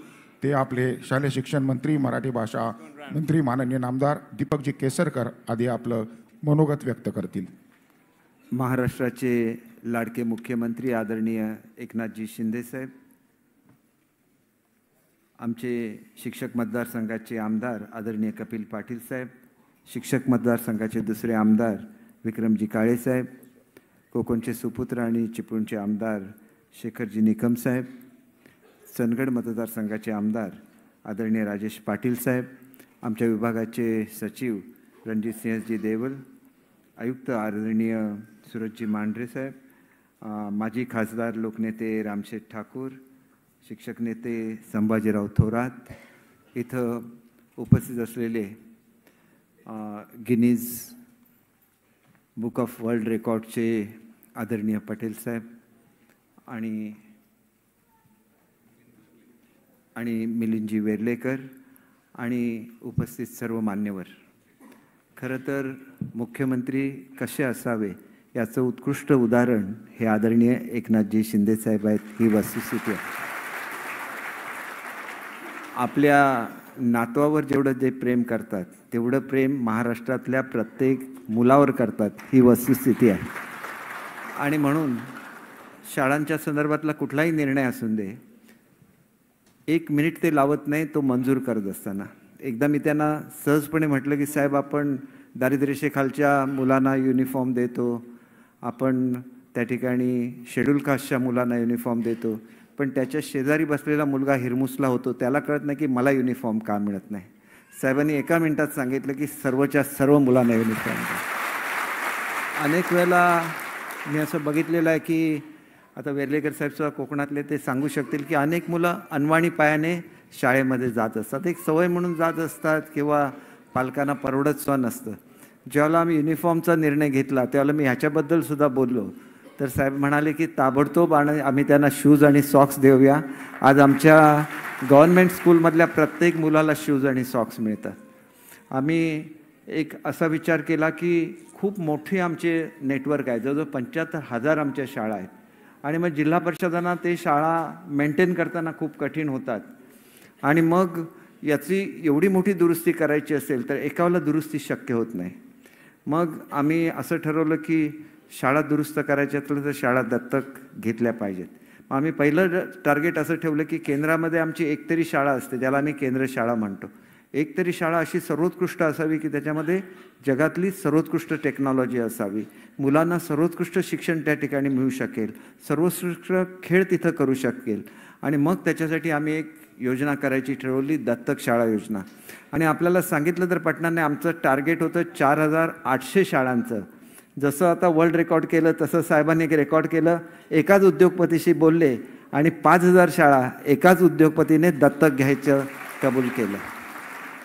ते आपले शालेय शिक्षण मंत्री, मराठी भाषा मंत्री माननीय नामदार दीपकजी केसरकर आदी आपलं मनोगत व्यक्त करतील. महाराष्ट्राचे लाडके मुख्यमंत्री आदरणीय एकनाथजी शिंदे साहेब, आमचे शिक्षक मतदारसंघाचे आमदार आदरणीय कपिल पाटील साहेब, शिक्षक मतदारसंघाचे दुसरे आमदार विक्रमजी काळे साहेब, कोकणचे सुपुत्र आणि चिपळूणचे आमदार शेखरजी निकम साहेब, चंदगड मतदारसंघाचे आमदार आदरणीय राजेश पाटील साहेब, आमच्या विभागाचे सचिव रणजितसिंहजी देवल, आयुक्त आदरणीय सुरजजी मांढरे साहेब, माजी खासदार लोकनेते रामशेठ ठाकूर, शिक्षक नेते संभाजीराव थोरात, इथं उपस्थित असलेले गिनीज बुक ऑफ वर्ल्ड रेकॉर्डचे आदरणीय पटेल साहेब आणि मिलिंदजी वेर्लेकर आणि उपस्थित सर्व मान्यवर. खरं तर मुख्यमंत्री कसे असावे याचं उत्कृष्ट उदाहरण हे आदरणीय एकनाथजी शिंदे साहेब आहेत. ही वस्तुस्थिती आहे. आपल्या नातवावर जेवढं जे प्रेम करतात तेवढं प्रेम महाराष्ट्रातल्या प्रत्येक मुलावर करतात, ही वस्तुस्थिती आहे. आणि म्हणून शाळांच्या संदर्भातला कुठलाही निर्णय असून दे, 1 मिनिट ते लावत नाही तो मंजूर करत असताना. एकदा मी त्यांना सहजपणे म्हटलं की साहेब, आपण दारिद्र्यरेषेखालच्या मुलांना युनिफॉर्म देतो, आपण त्या ठिकाणी शेड्यूल कास्टच्या मुलांना युनिफॉर्म देतो, पण त्याच्या शेजारी बसलेला मुलगा हिरमुसला होतो, त्याला कळत नाही की मला युनिफॉर्म का मिळत नाही. साहेबांनी एका मिनिटात सांगितलं की सर्वच्या सर्व मुलांना युनिफॉर्म द्या. अनेक वेळेला मी असं बघितलेलं आहे की आता वेर्लेकर साहेबसुद्धा कोकणातले ते सांगू शकतील की अनेक मुलं अनवाणी पायाने शाळेमध्ये जात असतात, एक सवय म्हणून जात असतात किंवा पालकांना परवडत सुद्धा नसतं. ज्यावेळेला आम्ही युनिफॉर्मचा निर्णय घेतला त्यावेळेला मी ह्याच्याबद्दल सुद्धा बोललो, तर साहेब म्हणाले की ताबडतोब आम्ही त्यांना शूज आणि सॉक्स देऊया. आज आमच्या गव्हर्नमेंट स्कूलमधल्या प्रत्येक मुलाला शूज आणि सॉक्स मिळतात. आम्ही एक असा विचार केला की खूप मोठी आमचे नेटवर्क आहे, जवळजवळ 75,000 आमच्या शाळा आहेत आणि मग जिल्हा परिषदांना ते शाळा मेंटेन करताना खूप कठीण होतात. आणि मग याची एवढी मोठी दुरुस्ती करायची असेल तर एकाला दुरुस्ती शक्य होत नाही. मग आम्ही असं ठरवलं की शाळा दुरुस्त करायची असलं तर शाळा दत्तक घेतल्या पाहिजेत. आम्ही पहिलं टार्गेट असं ठेवलं की केंद्रामध्ये आमची एकतरी शाळा असते, ज्याला आम्ही केंद्र शाळा म्हणतो. एकतरी शाळा अशी सर्वोत्कृष्ट असावी की त्याच्यामध्ये जगातली सर्वोत्कृष्ट टेक्नॉलॉजी असावी, मुलांना सर्वोत्कृष्ट शिक्षण त्या ठिकाणी मिळू शकेल, सर्वोत्कृष्ट खेळ तिथं करू शकेल. आणि मग त्याच्यासाठी आम्ही एक योजना करायची ठरवली, दत्तक शाळा योजना. आणि आपल्याला सांगितलं तर पटणार नाही, आमचं टार्गेट होतं 4,800 शाळांचं. जसं आता वर्ल्ड रेकॉर्ड केलं तसं साहेबांनी एक रेकॉर्ड केलं, एकाच उद्योगपतीशी बोलले आणि 5,000 शाळा एकाच उद्योगपतीने दत्तक घ्यायचं कबूल केलं.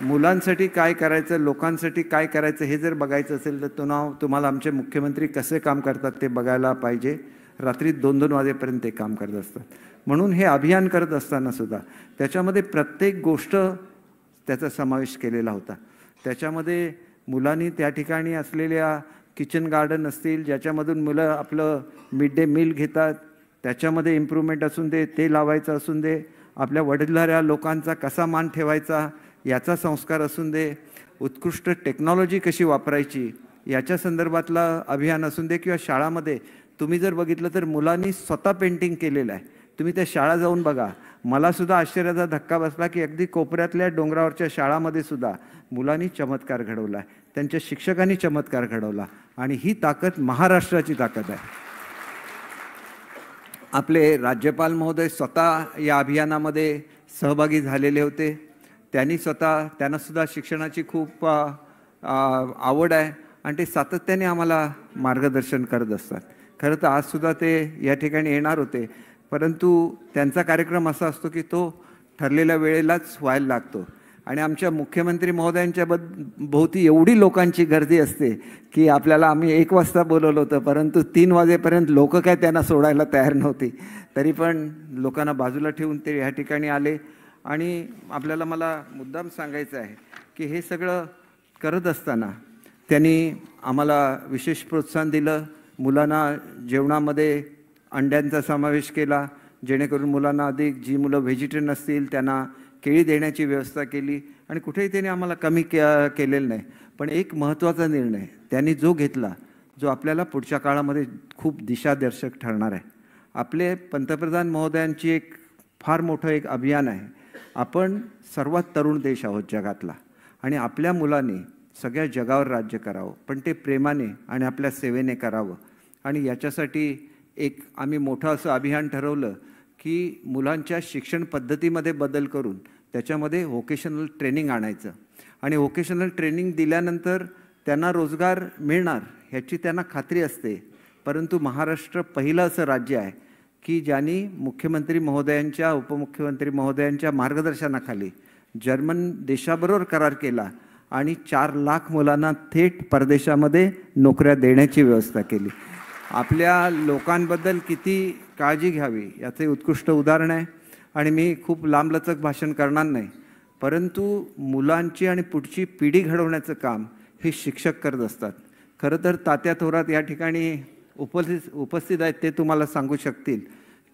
मुलांसाठी काय करायचं, लोकांसाठी काय करायचं हे जर बघायचं असेल तर तुम्हाला आमचे मुख्यमंत्री कसे काम करतात ते बघायला पाहिजे. रात्री 2-2 वाजेपर्यंत ते काम करत असतात. म्हणून हे अभियान करत असताना सुद्धा त्याच्यामध्ये प्रत्येक गोष्ट त्याचा समावेश केलेला होता. त्याच्यामध्ये मुलांनी त्या ठिकाणी असलेल्या किचन गार्डन असतील, ज्याच्यामधून मुलं आपलं मिड डे मील घेतात, त्याच्यामध्ये इम्प्रूव्हमेंट असून दे, ते लावायचं असून दे, आपल्या वडीलधाऱ्या लोकांचा कसा मान ठेवायचा याचा संस्कार असून दे, उत्कृष्ट टेक्नॉलॉजी कशी वापरायची याच्या संदर्भातलं अभियान असून दे, किंवा शाळामध्ये तुम्ही जर बघितलं तर मुलांनी स्वतः पेंटिंग केलेलं आहे. तुम्ही त्या शाळा जाऊन बघा. मला सुद्धा आश्चर्याचा धक्का बसला की अगदी कोपऱ्यातल्या डोंगरावरच्या शाळामध्ये सुद्धा मुलांनी चमत्कार घडवला आहे, त्यांच्या शिक्षकांनी चमत्कार घडवला. आणि ही ताकद महाराष्ट्राची ताकद आहे. आपले राज्यपाल महोदय स्वतः या अभियानामध्ये सहभागी झालेले होते. त्यांना सुद्धा शिक्षणाची खूप आवड आहे आणि ते सातत्याने आम्हाला मार्गदर्शन करत असतात. खरं तर आजसुद्धा ते या ठिकाणी येणार होते, परंतु त्यांचा कार्यक्रम असा असतो की तो ठरलेल्या वेळेलाच व्हायला लागतो. आणि आमच्या मुख्यमंत्री महोदयांच्या भोवती एवढी लोकांची गर्दी असते की आम्ही 1 वाजता बोलवलं होतं, परंतु 3 वाजेपर्यंत लोक काय त्यांना सोडायला तयार नव्हती. तरी पण लोकांना बाजूला ठेवून ते या ठिकाणी आले. आणि मला मुद्दाम सांगायचं आहे की हे सगळं करत असताना त्यांनी आम्हाला विशेष प्रोत्साहन दिलं. मुलांना जेवणामध्ये अंड्यांचा समावेश केला, जेणेकरून मुलांना अधिक, जी मुलं व्हेजिटेरियन असतील त्यांना केळी देण्याची व्यवस्था केली. आणि कुठेही त्यांनी आम्हाला कमी केलेलं नाही. पण एक महत्त्वाचा निर्णय त्यांनी जो घेतला, जो आपल्याला पुढच्या काळामध्ये खूप दिशादर्शक ठरणार आहे. आपले पंतप्रधान महोदयांची एक फार मोठं एक अभियान आहे. आपण सर्वात तरुण देश आहोत जगातला आणि आपल्या मुलांनी सगळ्या जगावर राज्य करावं, पण ते प्रेमाने आणि आपल्या सेवेने करावं. आणि याच्यासाठी एक आम्ही मोठं असं अभियान ठरवलं की मुलांच्या शिक्षण पद्धतीमध्ये बदल करून त्याच्यामध्ये व्होकेशनल ट्रेनिंग आणायचं. आणि व्होकेशनल ट्रेनिंग दिल्यानंतर त्यांना रोजगार मिळणार ह्याची त्यांना खात्री असते. परंतु महाराष्ट्र पहिलं असं राज्य आहे की ज्यांनी मुख्यमंत्री महोदयांच्या, उपमुख्यमंत्री महोदयांच्या मार्गदर्शनाखाली जर्मन देशाबरोबर करार केला आणि 4 लाख मुलांना थेट परदेशामध्ये नोकऱ्या देण्याची व्यवस्था केली. आपल्या लोकांबद्दल किती काळजी घ्यावी याचे उत्कृष्ट उदाहरण आहे. आणि मी खूप लांबलचक भाषण करणार नाही, परंतु मुलांची आणि पुढची पिढी घडवण्याचं काम हे शिक्षक करत असतात. खरं तर तात्या थोरात या ठिकाणी उपस्थित आहेत, ते तुम्हाला सांगू शकतील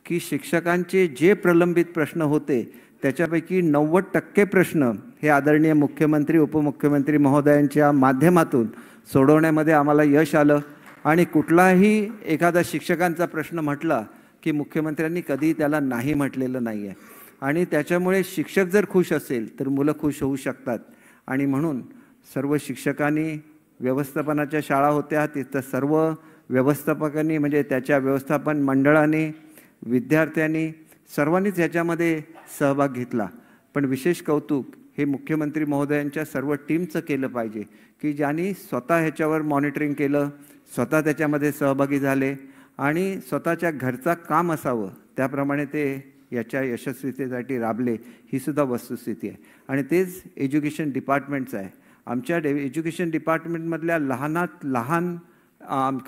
की शिक्षकांचे जे प्रलंबित प्रश्न होते त्याच्यापैकी 90% प्रश्न हे आदरणीय मुख्यमंत्री, उपमुख्यमंत्री महोदयांच्या माध्यमातून सोडवण्यामध्ये आम्हाला यश आलं. आणि कुठलाही एखादा शिक्षकांचा प्रश्न म्हटला की मुख्यमंत्र्यांनी कधीही त्याला नाही म्हटलेलं नाही आहे. आणि त्याच्यामुळे शिक्षक जर खुश असेल तर मुलं खुश होऊ शकतात. आणि म्हणून सर्व शिक्षकांनी, व्यवस्थापनाच्या शाळा होत्या तिथं सर्व व्यवस्थापकांनी, म्हणजे त्याच्या व्यवस्थापन मंडळाने, विद्यार्थ्यांनी सर्वांनीच ह्याच्यामध्ये सहभाग घेतला. पण विशेष कौतुक हे मुख्यमंत्री महोदयांच्या सर्व टीमचं केलं पाहिजे, की ज्यांनी स्वतः ह्याच्यावर मॉनिटरिंग केलं, स्वतः त्याच्यामध्ये सहभागी झाले आणि स्वतःच्या घरचा काम असावं त्याप्रमाणे ते याच्या यशस्वीतेसाठी राबले. ही सुद्धा वस्तुस्थिती आहे. आणि तेच एज्युकेशन डिपार्टमेंटचं आहे. आमच्या एज्युकेशन डिपार्टमेंटमधल्या लहानात लहान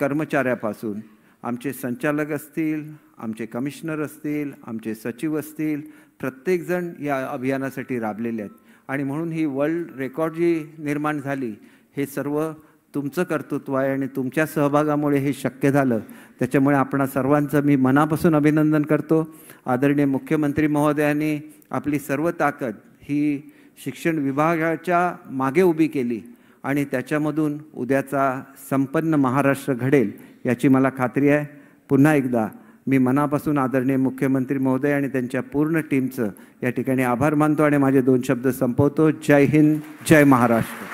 कर्मचाऱ्यापासून आमचे संचालक असतील, आमचे कमिशनर असतील, आमचे सचिव असतील, प्रत्येकजण या अभियानासाठी राबलेले आहेत. आणि म्हणून ही वर्ल्ड रेकॉर्ड जी निर्माण झाली हे सर्व तुमचं कर्तृत्व आहे आणि तुमच्या सहभागामुळे हे शक्य झालं. त्याच्यामुळे आपणा सर्वांचं मी मनापासून अभिनंदन करतो. आदरणीय मुख्यमंत्री महोदयांनी आपली सर्व ताकद ही शिक्षण विभागाच्या मागे उभी केली आणि त्याच्यामधून उद्याचा संपन्न महाराष्ट्र घडेल याची मला खात्री आहे. पुन्हा एकदा मी मनापासून आदरणीय मुख्यमंत्री महोदय आणि त्यांच्या पूर्ण टीमचं या ठिकाणी आभार मानतो आणि माझे 2 शब्द संपवतो. जय हिंद, जय महाराष्ट्र.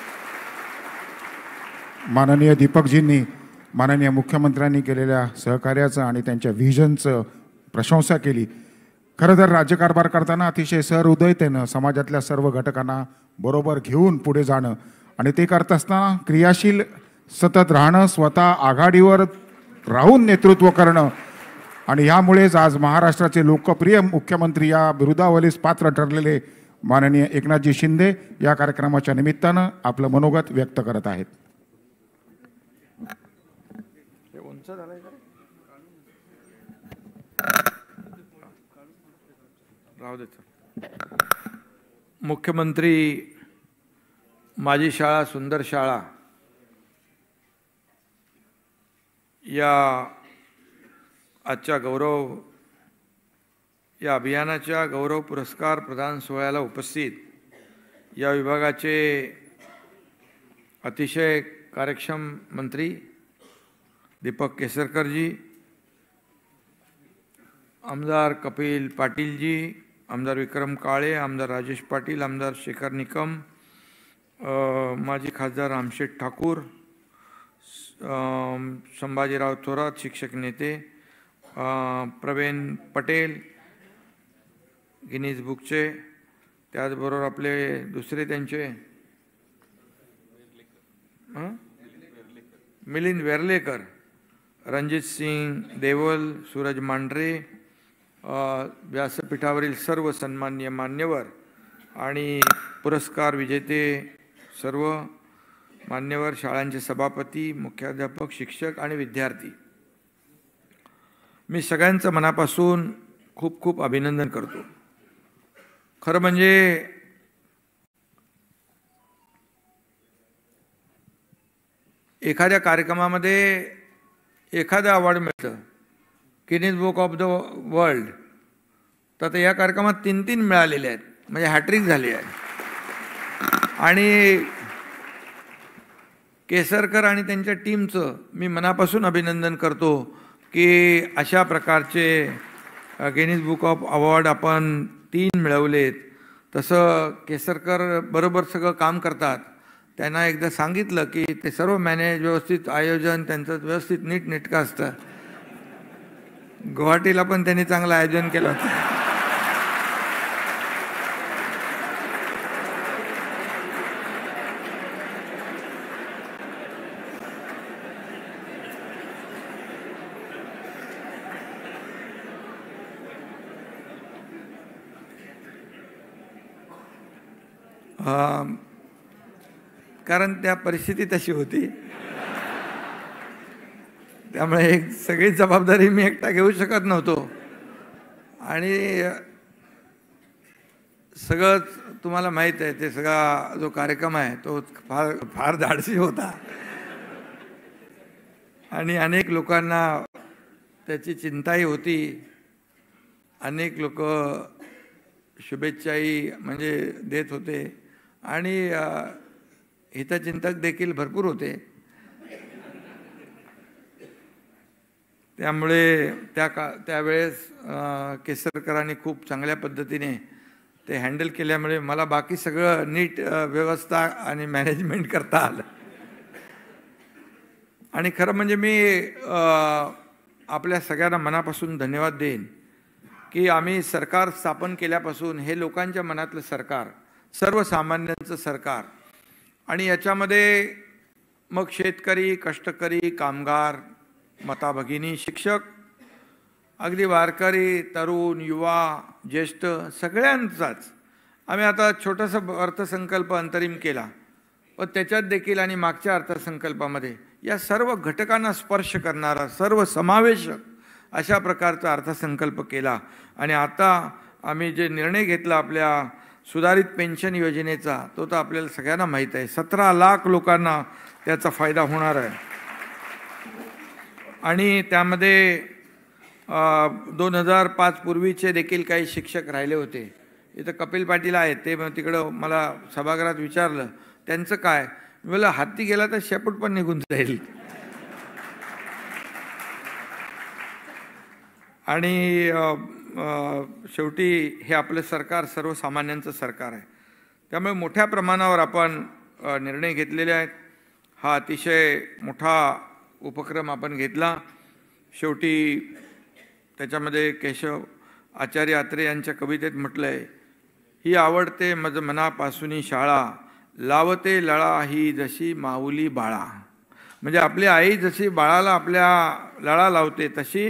माननीय दीपकजींनी माननीय मुख्यमंत्र्यांनी केलेल्या सहकार्याचं आणि त्यांच्या व्हिजनचं प्रशंसा केली. खरं तर राज्यकारभार करताना अतिशय सहृदयतेनं समाजातल्या सर्व घटकांना बरोबर घेऊन पुढे जाणं आणि ते करत असताना क्रियाशील सतत राहणं, स्वतः आघाडीवर राहून नेतृत्व करणं आणि यामुळेच आज महाराष्ट्राचे लोकप्रिय मुख्यमंत्री या बिरुदावलीस पात्र ठरलेले माननीय एकनाथजी शिंदे या कार्यक्रमाच्या निमित्तानं आपलं मनोगत व्यक्त करत आहेत. मुख्यमंत्री माझी शाळा सुंदर शाळा या आजच्या या अभियानाच्या गौरव पुरस्कार प्रदान सोहळ्याला उपस्थित या विभागाचे अतिशय कार्यक्षम मंत्री दीपक केसरकरजी, आमदार कपिल पाटीलजी, आमदार विक्रम काळे, आमदार राजेश पाटील, आमदार शेखर निकम, माजी खासदार रामशेठ ठाकूर, संभाजीराव थोरात शिक्षक नेते, प्रवीण पटेल गिनीज बुकचे, त्याचबरोबर आपले दुसरे त्यांचे मिलिंद वेर्लेकर, रणजित सिंग देवल, सूरज मांढरे, व्यासपीठावरील सर्व सन्माननीय मान्यवर आणि पुरस्कार विजेते सर्व मान्यवर, शाळांचे सभापती, मुख्याध्यापक, शिक्षक आणि विद्यार्थी, मी सगळ्यांचं मनापासून खूप खूप अभिनंदन करतो. खरं म्हणजे एखाद्या कार्यक्रमामध्ये एखादं अवॉर्ड मिळतं, Guinness book of the world, तर या कार्यक्रमात 3 मिळालेले आहेत, म्हणजे हॅट्रिक झाली आहे. आणि केसरकर आणि त्यांच्या टीमचं मी मनापासून अभिनंदन करतो की अशा प्रकारचे गिनीज बुक ऑफ अवॉर्ड आपण 3 मिळवलेत. तसं केसरकर बरोबर सगळं काम करतात. त्यांना एकदा सांगितलं की ते सर्व मॅनेज व्यवस्थित, आयोजन त्यांचं व्यवस्थित नीटनेटकं असतं. गुवाहाटीला पण त्यांनी चांगलं आयोजन केलं होतं. कारण त्या परिस्थिती तशी होती, त्यामुळे एक सगळी जबाबदारी मी एकटा घेऊ शकत नव्हतो. आणि सगळं तुम्हाला माहीत आहे, ते सगळा जो कार्यक्रम आहे तो फार फार धाडसी होता आणि अनेक लोकांना त्याची चिंताही होती. अनेक लोक शुभेच्छाही म्हणजे देत होते आणि हितचिंतक देखील भरपूर होते. त्यामुळे त्यावेळेस केसरकरांनी खूप चांगल्या पद्धतीने ते हँडल केल्यामुळे मला बाकी सगळं नीट व्यवस्था आणि मॅनेजमेंट करता आलं. आणि खरं म्हणजे मी आपल्या सगळ्यांना मनापासून धन्यवाद देईन की आम्ही सरकार स्थापन केल्यापासून हे लोकांच्या मनातलं सरकार, सर्वसामान्यांचं सरकार, आणि याच्यामध्ये मग शेतकरी, कष्टकरी, कामगार, माता भगिनी, शिक्षक, अगदी वारकरी, तरुण, युवा, ज्येष्ठ सगळ्यांचाच आम्ही आता छोटासा अर्थसंकल्प अंतरिम केला, पण त्याच्यात देखील आणि मागच्या अर्थसंकल्पामध्ये या सर्व घटकांना स्पर्श करणारा सर्वसमावेशक अशा प्रकारचा अर्थसंकल्प केला. आणि आता आम्ही जे निर्णय घेतला आपल्या सुधारित पेन्शन योजनेचा, तो तर आपल्याला सगळ्यांना माहीत आहे. 17 लाख लोकांना त्याचा फायदा होणार आहे. आणि त्यामध्ये 2005 पूर्वीचे देखील काही शिक्षक राहिले होते. इथं कपिल पाटील आहेत, ते तिकडं मला सभागृहात विचारलं त्यांचं काय. मला हाती गेला तर शेपूट पण निघून जाईल. आणि शेवटी हे आपलं सरकार सर्वसामान्यांचं सरकार आहे. त्यामुळे मोठ्या प्रमाणावर आपण निर्णय घेतलेले आहेत. हा अतिशय मोठा उपक्रम आपण घेतला. शेवटी त्याच्यामध्ये केशव आचार्य आत्रे यांच्या कवितेत म्हटलं आहे, ही आवडते मज मनापासून शाळा, लावते लळा ही जशी माऊली बाळा. म्हणजे आपली आई जशी बाळाला आपल्या लळा लावते, तशी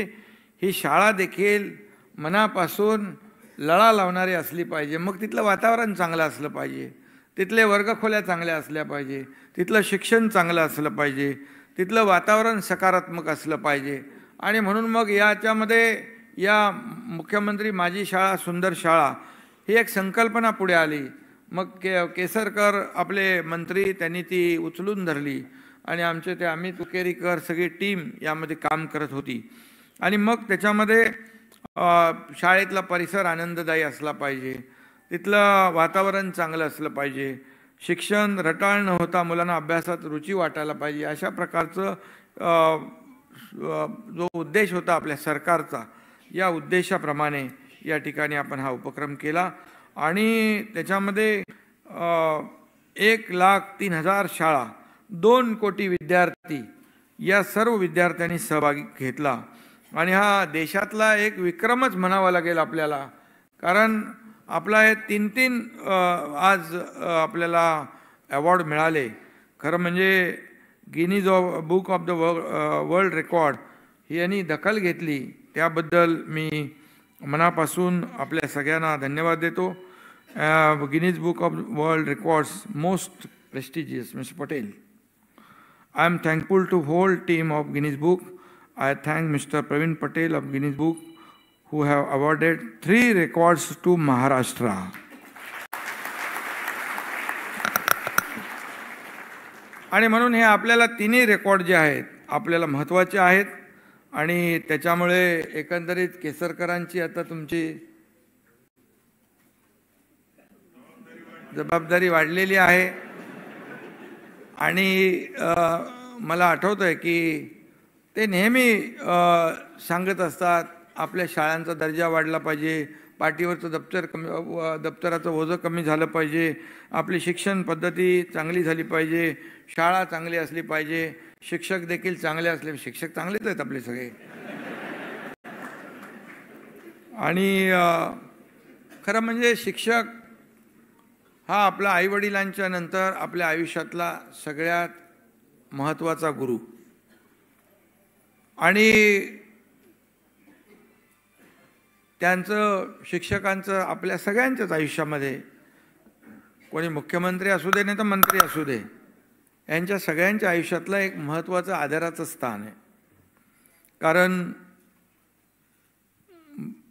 ही शाळा देखील मनापासून लळा लावणारी असली पाहिजे. मग तिथलं वातावरण चांगलं असलं पाहिजे, तिथले वर्गखोल्या चांगल्या असल्या पाहिजे, तिथलं शिक्षण चांगलं असलं पाहिजे, तिथलं वातावरण सकारात्मक असलं पाहिजे. आणि म्हणून मग याच्यामध्ये या मुख्यमंत्री माझी शाळा सुंदर शाळा ही एक संकल्पना पुढे आली. मग केसरकर आपले मंत्री त्यांनी ती उचलून धरली आणि आमचे ते अमित उकेरीकर सगळी टीम यामध्ये काम करत होती. आणि मग त्याच्यामध्ये शाळेतला परिसर आनंददायी असला पाहिजे, तिथलं वातावरण चांगलं असलं पाहिजे, शिक्षण रटाळ न होता मुलांना अभ्यासात रुची वाटायला पाहिजे. अशा प्रकारचं जो उद्देश होता आपल्या सरकारचा, या उद्देशाप्रमाणे या ठिकाणी आपण हा उपक्रम केला. आणि त्याच्यामध्ये 1,03,000 शाळा, 2 कोटी विद्यार्थी, या सर्व विद्यार्थ्यांनी सहभागी घेतला. आणि हा देशातला एक विक्रमच म्हणावा लागेल आपल्याला, कारण आपला हे 3 आज आपल्याला अवॉर्ड मिळाले. खरं म्हणजे Guinness book of the world record ही यांनी दखल घेतली, त्याबद्दल मी मनापासून आपल्या सगळ्यांना धन्यवाद देतो. Guinness book of world records most prestigious mister Patel. I am thankful to whole team of Guinness Book. I thank Mr. Praveen Patel of Guinness Book who have awarded 3 records to Maharashtra. आणि म्हणून हे आपल्याला 3 record जे आहेत आपल्याला महत्त्वाचे आहेत. आणि त्याच्यामुळे एकंदरीत केसरकरांची आता तुमची जबाबदारी वाढलेली आहे. आणि मला आठवतं आहे की ते नेहमी सांगत असतात आपल्या शाळांचा दर्जा वाढला पाहिजे, पाठीवरचं दप्तराचं ओझं कमी झालं पाहिजे, आपली शिक्षण पद्धती चांगली झाली पाहिजे, शाळा चांगली असली पाहिजे, शिक्षक देखील चांगले असले. शिक्षक चांगलेच आहेत आपले सगळे. आणि खरं म्हणजे शिक्षक हा आपल्या आईवडिलांच्या नंतर आपल्या आयुष्यातला सगळ्यात महत्त्वाचा गुरु. आणि त्यांचं शिक्षकांचं आपल्या सगळ्यांच्याच आयुष्यामध्ये, कोणी मुख्यमंत्री असू दे नाही तर मंत्री असू दे, यांच्या सगळ्यांच्या आयुष्यातलं एक महत्त्वाचं आदराचं स्थान आहे. कारण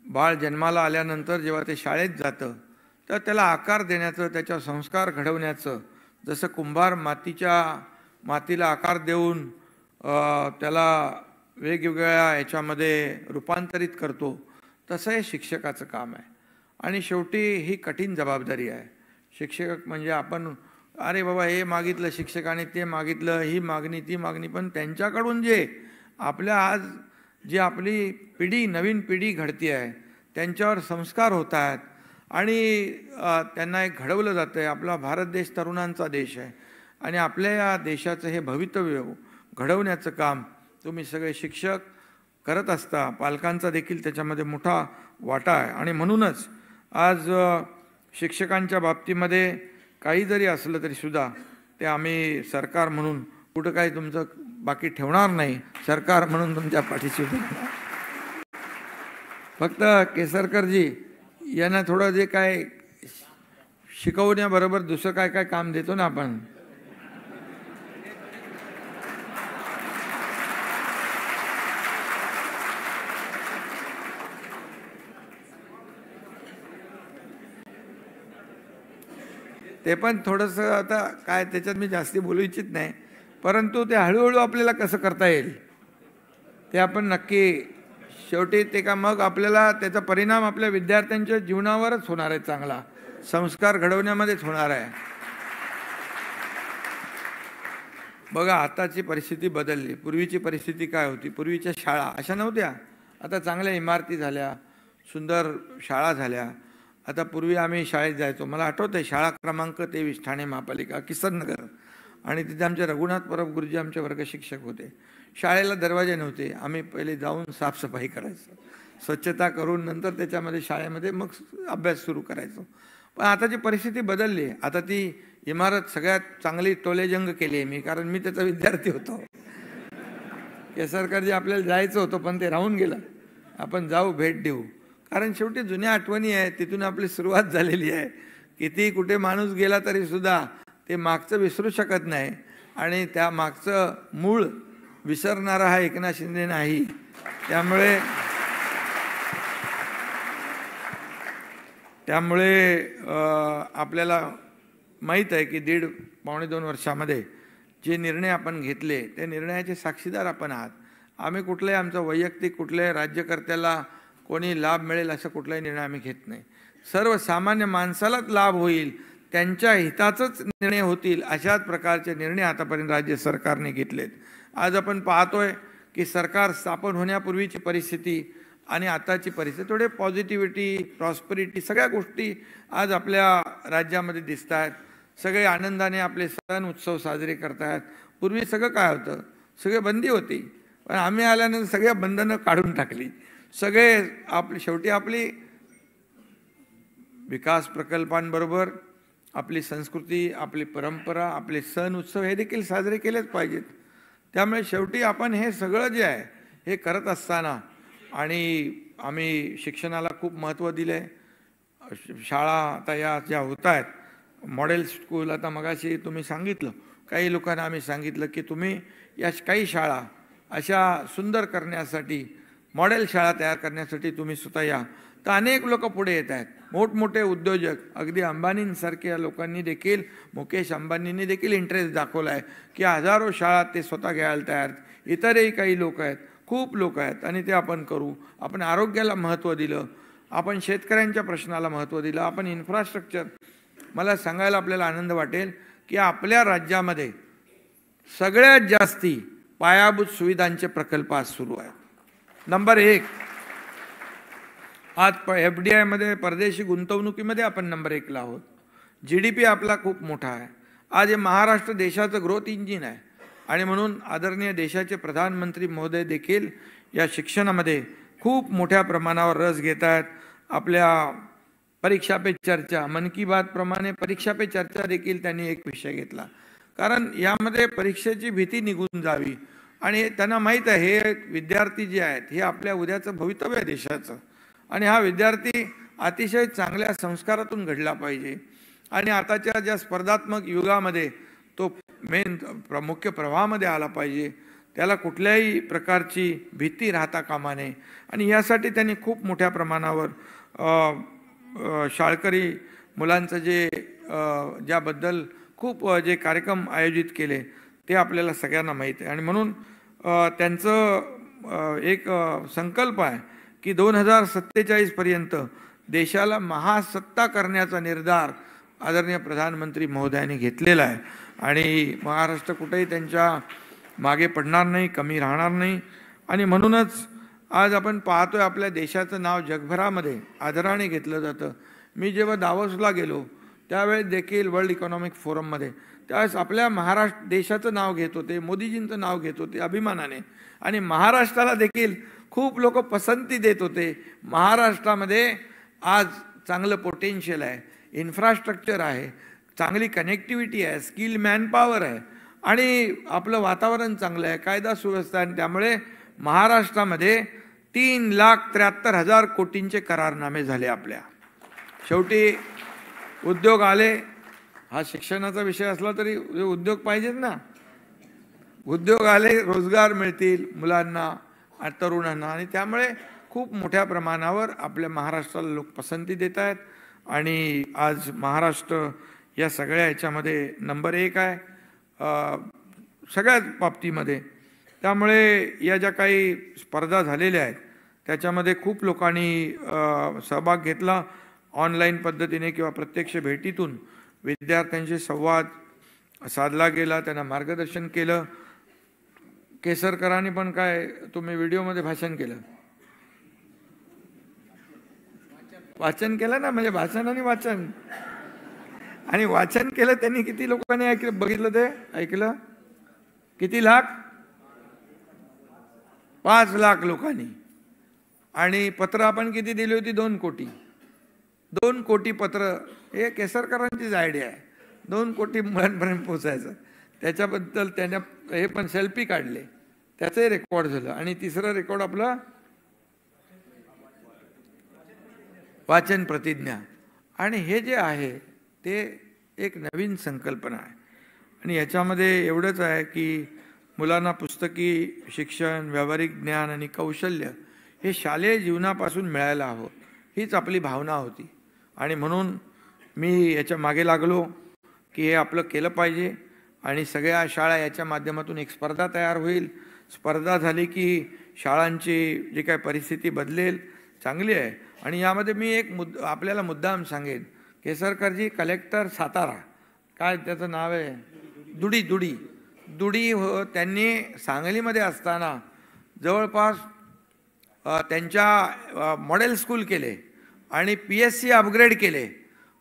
बाळ जन्माला आल्यानंतर जेव्हा ते शाळेत जातं तर त्याला आकार देण्याचं, त्याच्या संस्कार घडवण्याचं, जसं कुंभार मातीला आकार देऊन त्याला वेगवेगळ्या याच्यामध्ये रूपांतरित करतो, तसं हे शिक्षकाचं काम आहे. आणि शेवटी ही कठीण जबाबदारी आहे. शिक्षक म्हणजे आपण अरे बाबा हे मागितलं शिक्षकाने, ते मागितलं, ही मागणी ती मागणी, पण त्यांच्याकडून जे आपल्या आज जी आपली पिढी, नवीन पिढी घडती आहे, त्यांच्यावर संस्कार होत आहेत आणि त्यांना एक घडवलं जातं आहे. आपला भारत देश तरुणांचा देश आहे आणि आपल्या या देशाचं हे भवितव्य घडवण्याचं काम तुम्ही सगळे शिक्षक करत असता. पालकांचा देखील त्याच्यामध्ये मोठा वाटा आहे. आणि म्हणूनच आज शिक्षकांच्या बाबतीमध्ये काही जरी असलं तरीसुद्धा ते आम्ही सरकार म्हणून कुठं काही तुमचं बाकी ठेवणार नाही, सरकार म्हणून तुमच्या पाठीशी उभे राहणार. फक्त केसरकरजी यांना थोडं जे काय शिकवण्याबरोबर दुसरं काय काय काम देतो ना आपण, ते पण थोडंसं आता काय त्याच्यात मी जास्ती बोलू इच्छित नाही, परंतु ते हळूहळू आपल्याला कसं करता येईल ते आपण नक्की शेवटी ते का मग आपल्याला त्याचा परिणाम आपल्या विद्यार्थ्यांच्या जीवनावरच होणार आहे, चांगला संस्कार घडवण्यामध्येच होणार आहे. बघा आताची परिस्थिती बदलली. पूर्वीची परिस्थिती काय होती? पूर्वीच्या शाळा अशा नव्हत्या, आता चांगल्या इमारती झाल्या, सुंदर शाळा झाल्या. आता पूर्वी आम्ही शाळेत जायचो, मला आठवतं आहे शाळा क्रमांक 23 ठाणे महापालिका किसननगर, आणि तिथे आमचे रघुनाथ परब गुरुजी आमचे वर्ग शिक्षक होते. शाळेला दरवाजे नव्हते, आम्ही पहिले जाऊन साफसफाई करायचो, स्वच्छता करून नंतर त्याच्यामध्ये शाळेमध्ये मग अभ्यास सुरू करायचो. पण आताची परिस्थिती बदलली. आता ती इमारत सगळ्यात चांगली टोलेजंग केली आहे मी, कारण मी त्याचा विद्यार्थी होतो. केसरकरजी आपल्याला जायचं होतं पण ते राहून गेलं. आपण जाऊ, भेट देऊ, कारण शेवटी जुन्या आठवणी आहेत, तिथून आपली सुरुवात झालेली आहे. किती कुठे माणूस गेला तरी सुद्धा ते मागचं विसरू शकत नाही, आणि त्या मागचं मूळ विसरणारा हा एकनाथ शिंदे नाही. त्यामुळे आपल्याला माहीत आहे की 1.5-2 वर्षामध्ये जे निर्णय आपण घेतले त्या निर्णयाचे साक्षीदार आपण आहात. आम्ही कुठलाही आमचा वैयक्तिक कुठल्याही राज्यकर्त्याला कोणी लाभ मिळेल असा कुठलाही निर्णय आम्ही घेत नाही. सर्वसामान्य माणसालाच लाभ होईल, त्यांच्या हिताचंच निर्णय होतील अशाच प्रकारचे निर्णय आतापर्यंत राज्य सरकारने घेतलेत. आज आपण पाहतोय की सरकार स्थापन होण्यापूर्वीची परिस्थिती आणि आताची परिस्थिती, थोडे पॉझिटिव्हिटी, प्रॉस्पेरिटी, सगळ्या गोष्टी आज आपल्या राज्यामध्ये दिसत आहेत. सगळे आनंदाने आपले सण उत्सव साजरे करत आहेत. पूर्वी सगळं काय होतं? सगळे बंदी होती, पण आम्ही आल्यानंतर सगळ्या बंधनं काढून टाकली. सगळे शेवटी आपली विकास प्रकल्पांबरोबर आपली संस्कृती, आपली परंपरा, आपले सण उत्सव हे देखील साजरे केलेच पाहिजेत. त्यामुळे शेवटी आपण हे सगळं जे आहे हे करत असताना, आणि आम्ही शिक्षणाला खूप महत्त्व दिलं आहे. शाळा आता या ज्या होत आहेत मॉडेल स्कूल, आता मगाशी तुम्ही सांगितलं, काही लोकांना आम्ही सांगितलं की तुम्ही या काही शाळा अशा सुंदर करण्यासाठी, मॉडेल शाळा तयार करण्यासाठी तुम्ही स्वतः या. तर अनेक लोक पुढे येत आहेत, मोठमोठे उद्योजक, अगदी अंबानींसारख्या लोकांनी देखील, मुकेश अंबानींनी देखील इंटरेस्ट दाखवला आहे की हजारो शाळा ते स्वतः घ्यायला तयार. इतरही काही लोक आहेत, खूप लोक आहेत, आणि ते आपण करू. आपण आरोग्याला महत्त्व दिलं, आपण शेतकऱ्यांच्या प्रश्नाला महत्त्व दिलं, आपण इन्फ्रास्ट्रक्चर. मला सांगायला आपल्याला आनंद वाटेल की आपल्या राज्यामध्ये सगळ्यात जास्ती पायाभूत सुविधांचे प्रकल्प आज सुरू आहेत. नंबर 1 आज FDI मध्ये, परदेशी गुंतवणुकीमध्ये आपण नंबर 1ला आहोत. GDP आपला खूप मोठा आहे. आज हे महाराष्ट्र देशाचं ग्रोथ इंजिन आहे, आणि म्हणून आदरणीय देशाचे प्रधानमंत्री महोदय देखील या शिक्षणामध्ये खूप मोठ्या प्रमाणावर रस घेत आहेत. आपल्या परीक्षा पे चर्चा, मन की बात प्रमाणे परीक्षा पे चर्चा देखील त्यांनी एक विषय घेतला, कारण यामध्ये परीक्षेची भीती निघून जावी. आणि त्यांना माहीत आहे हे विद्यार्थी जे आहेत हे आपल्या उद्याचं भवितव्य आहे देशाचं, आणि हा विद्यार्थी अतिशय चांगल्या संस्कारातून घडला पाहिजे. आणि आताच्या ज्या स्पर्धात्मक युगामध्ये तो मुख्य प्रवाहामध्ये आला पाहिजे, त्याला कुठल्याही प्रकारची भीती राहता कामा नये. आणि यासाठी त्यांनी खूप मोठ्या प्रमाणावर शाळकरी मुलांचं जे ज्याबद्दल खूप जे कार्यक्रम आयोजित केले ते आपल्याला सगळ्यांना माहीत आहे. आणि म्हणून त्यांचं एक संकल्प आहे की 2047 पर्यंत देशाला महासत्ता करण्याचा निर्धार आदरणीय प्रधानमंत्री महोदयांनी घेतलेला आहे. आणि महाराष्ट्र कुठेही त्यांच्या मागे पडणार नाही, कमी राहणार नाही. आणि म्हणूनच आज आपण पाहतोय आपल्या देशाचं नाव जगभरामध्ये आदराने घेतलं जातं. मी जेव्हा दावोसला गेलो त्यावेळेस देखील वर्ल्ड इकॉनॉमिक फोरममध्ये त्यावेळेस आपल्या महाराष्ट्र देशाचं नाव घेत होते, मोदीजींचं नाव घेत होते अभिमानाने, आणि महाराष्ट्राला देखील खूप लोक पसंती देत होते. महाराष्ट्रामध्ये आज चांगलं पोटेन्शियल आहे, इन्फ्रास्ट्रक्चर आहे, चांगली कनेक्टिव्हिटी आहे, स्किल मॅनपॉवर आहे, आणि आपलं वातावरण चांगलं आहे, कायदा सुव्यवस्था आहे. त्यामुळे महाराष्ट्रामध्ये 3,73,000 कोटींचे करारनामे झाले आपल्या. शेवटी उद्योग आले. हा शिक्षणाचा विषय असला तरी उद्योग पाहिजेत ना. उद्योग आले, रोजगार मिळतील मुलांना, तरुणांना, आणि त्यामुळे खूप मोठ्या प्रमाणावर आपल्या महाराष्ट्राला लोक पसंती देत आहेत. आणि आज महाराष्ट्र या सगळ्या ह्याच्यामध्ये नंबर 1 आहे सगळ्याच बाबतीमध्ये. त्यामुळे या ज्या काही स्पर्धा झालेल्या आहेत त्याच्यामध्ये खूप लोकांनी सहभाग घेतला. ऑनलाईन पद्धतीने किंवा प्रत्यक्ष भेटीतून विद्यार्थ्यांशी संवाद साधला गेला, त्यांना मार्गदर्शन केलं. केसरकरांनी पण काय तुम्ही व्हिडिओमध्ये भाषण केलं, वाचन केलं ना, म्हणजे भाषण आणि वाचन, आणि वाचन केलं त्यांनी. किती लोकांनी ऐकलं, बघितलं ते ऐकलं? किती लाख? 5 लाख लोकांनी. आणि पत्र आपण किती दिली होती? 2 कोटी. 2 कोटी पत्र. हे केसरकरांचीच आयडिया आहे, 2 कोटी मुलांपर्यंत पोचायचं. त्याच्याबद्दल त्याने हे पण सेल्फी काढले, त्याचंही रेकॉर्ड झालं. आणि तिसरं रेकॉर्ड आपलं वाचन प्रतिज्ञा. आणि हे जे आहे ते एक नवीन संकल्पना आहे. आणि याच्यामध्ये एवढंच आहे की मुलांना पुस्तकी शिक्षण, व्यावहारिक ज्ञान आणि कौशल्य हे शालेय जीवनापासून मिळायला हवं, हीच आपली भावना होती. आणि म्हणून मी याच्या मागे लागलो की हे आपलं केलं पाहिजे. आणि सगळ्या शाळा याच्या माध्यमातून एक स्पर्धा तयार होईल. स्पर्धा झाली की शाळांची जी काय परिस्थिती बदलेल, चांगली आहे. आणि यामध्ये मी एक आपल्याला मुद्दाम सांगेन, केसरकरजी कलेक्टर सातारा, काय त्याचं नाव आहे, दुडी हो, त्यांनी सांगलीमध्ये असताना जवळपास त्यांच्या मॉडेल स्कूल केले आणि PSC अपग्रेड केले.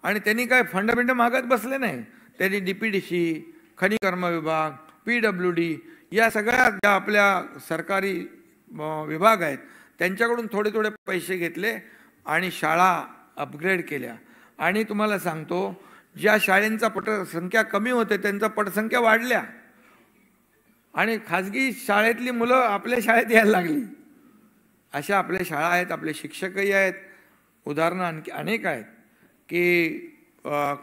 आणि त्यांनी काय फंड मागत बसले नाही. त्यांनी DPDC, खनिकर्म विभाग, PWD या सगळ्या ज्या आपल्या सरकारी विभाग आहेत त्यांच्याकडून थोडे पैसे घेतले आणि शाळा अपग्रेड केल्या. आणि तुम्हाला सांगतो, ज्या शाळेंचा पटसंख्या कमी होते त्यांचा पटसंख्या वाढल्या आणि खाजगी शाळेतली मुलं आपल्या शाळेत यायला लागली. अशा आपल्या शाळा आहेत, आपले शिक्षकही आहेत. उदाहरणं आणखी अनेक आहेत की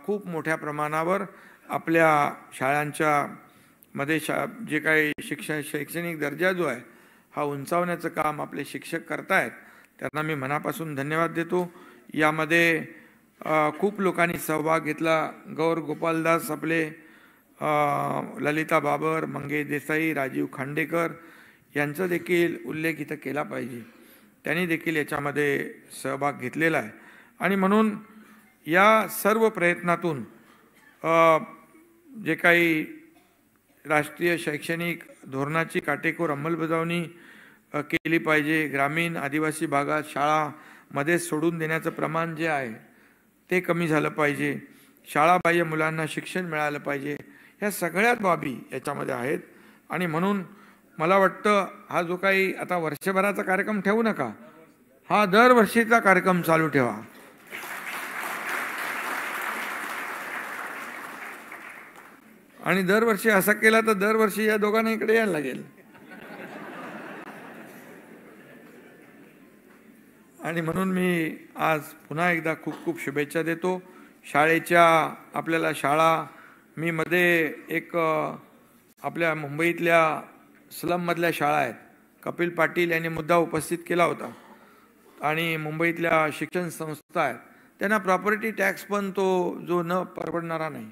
खूप मोठ्या प्रमाणावर आपल्या शाळांच्या मध्ये जे काही शैक्षणिक दर्जा जो आहे हा उंचावण्याचं काम आपले शिक्षक करतायत. त्यांना मी मनापासून धन्यवाद देतो. यामध्ये खूप लोकांनी सहभाग घेतला. गौर गोपालदास आपले, ललिता बाबर, मंगेश देसाई, राजीव खांडेकर यांचा देखील उल्लेख इथं केला पाहिजे. त्यांनी देखील याच्यामध्ये सहभाग घेतलेला आहे. आणि म्हणून या सर्व प्रयत्नातून जे काही राष्ट्रीय शैक्षणिक धोरणाची काटेकोर अंमलबजावणी केली पाहिजे. ग्रामीण आदिवासी भागात शाळामध्ये सोडून देण्याचं प्रमाण जे आहे ते कमी झालं पाहिजे. शाळाबाह्य मुलांना शिक्षण मिळालं पाहिजे. ह्या सगळ्याच बाबी याच्यामध्ये आहेत. आणि म्हणून मला वाटतं हा जो काही आता वर्षभराचा कार्यक्रम ठेवू नका, हा दरवर्षीचा कार्यक्रम चालू ठेवा. आणि दरवर्षी असा केला तर दरवर्षी या दोघांना इकडे यायला लागेल. आणि म्हणून मी आज पुन्हा एकदा खूप खूप शुभेच्छा देतो. शाळेच्या आपल्याला शाळा, मी मध्ये एक आपल्या मुंबईतल्या स्लममधल्या शाळा आहेत, कपिल पाटील यांनी मुद्दा उपस्थित केला होता. आणि मुंबईतल्या शिक्षण संस्था आहेत त्यांना प्रॉपर्टी टॅक्स पण तो जो न परवडणारा नाही.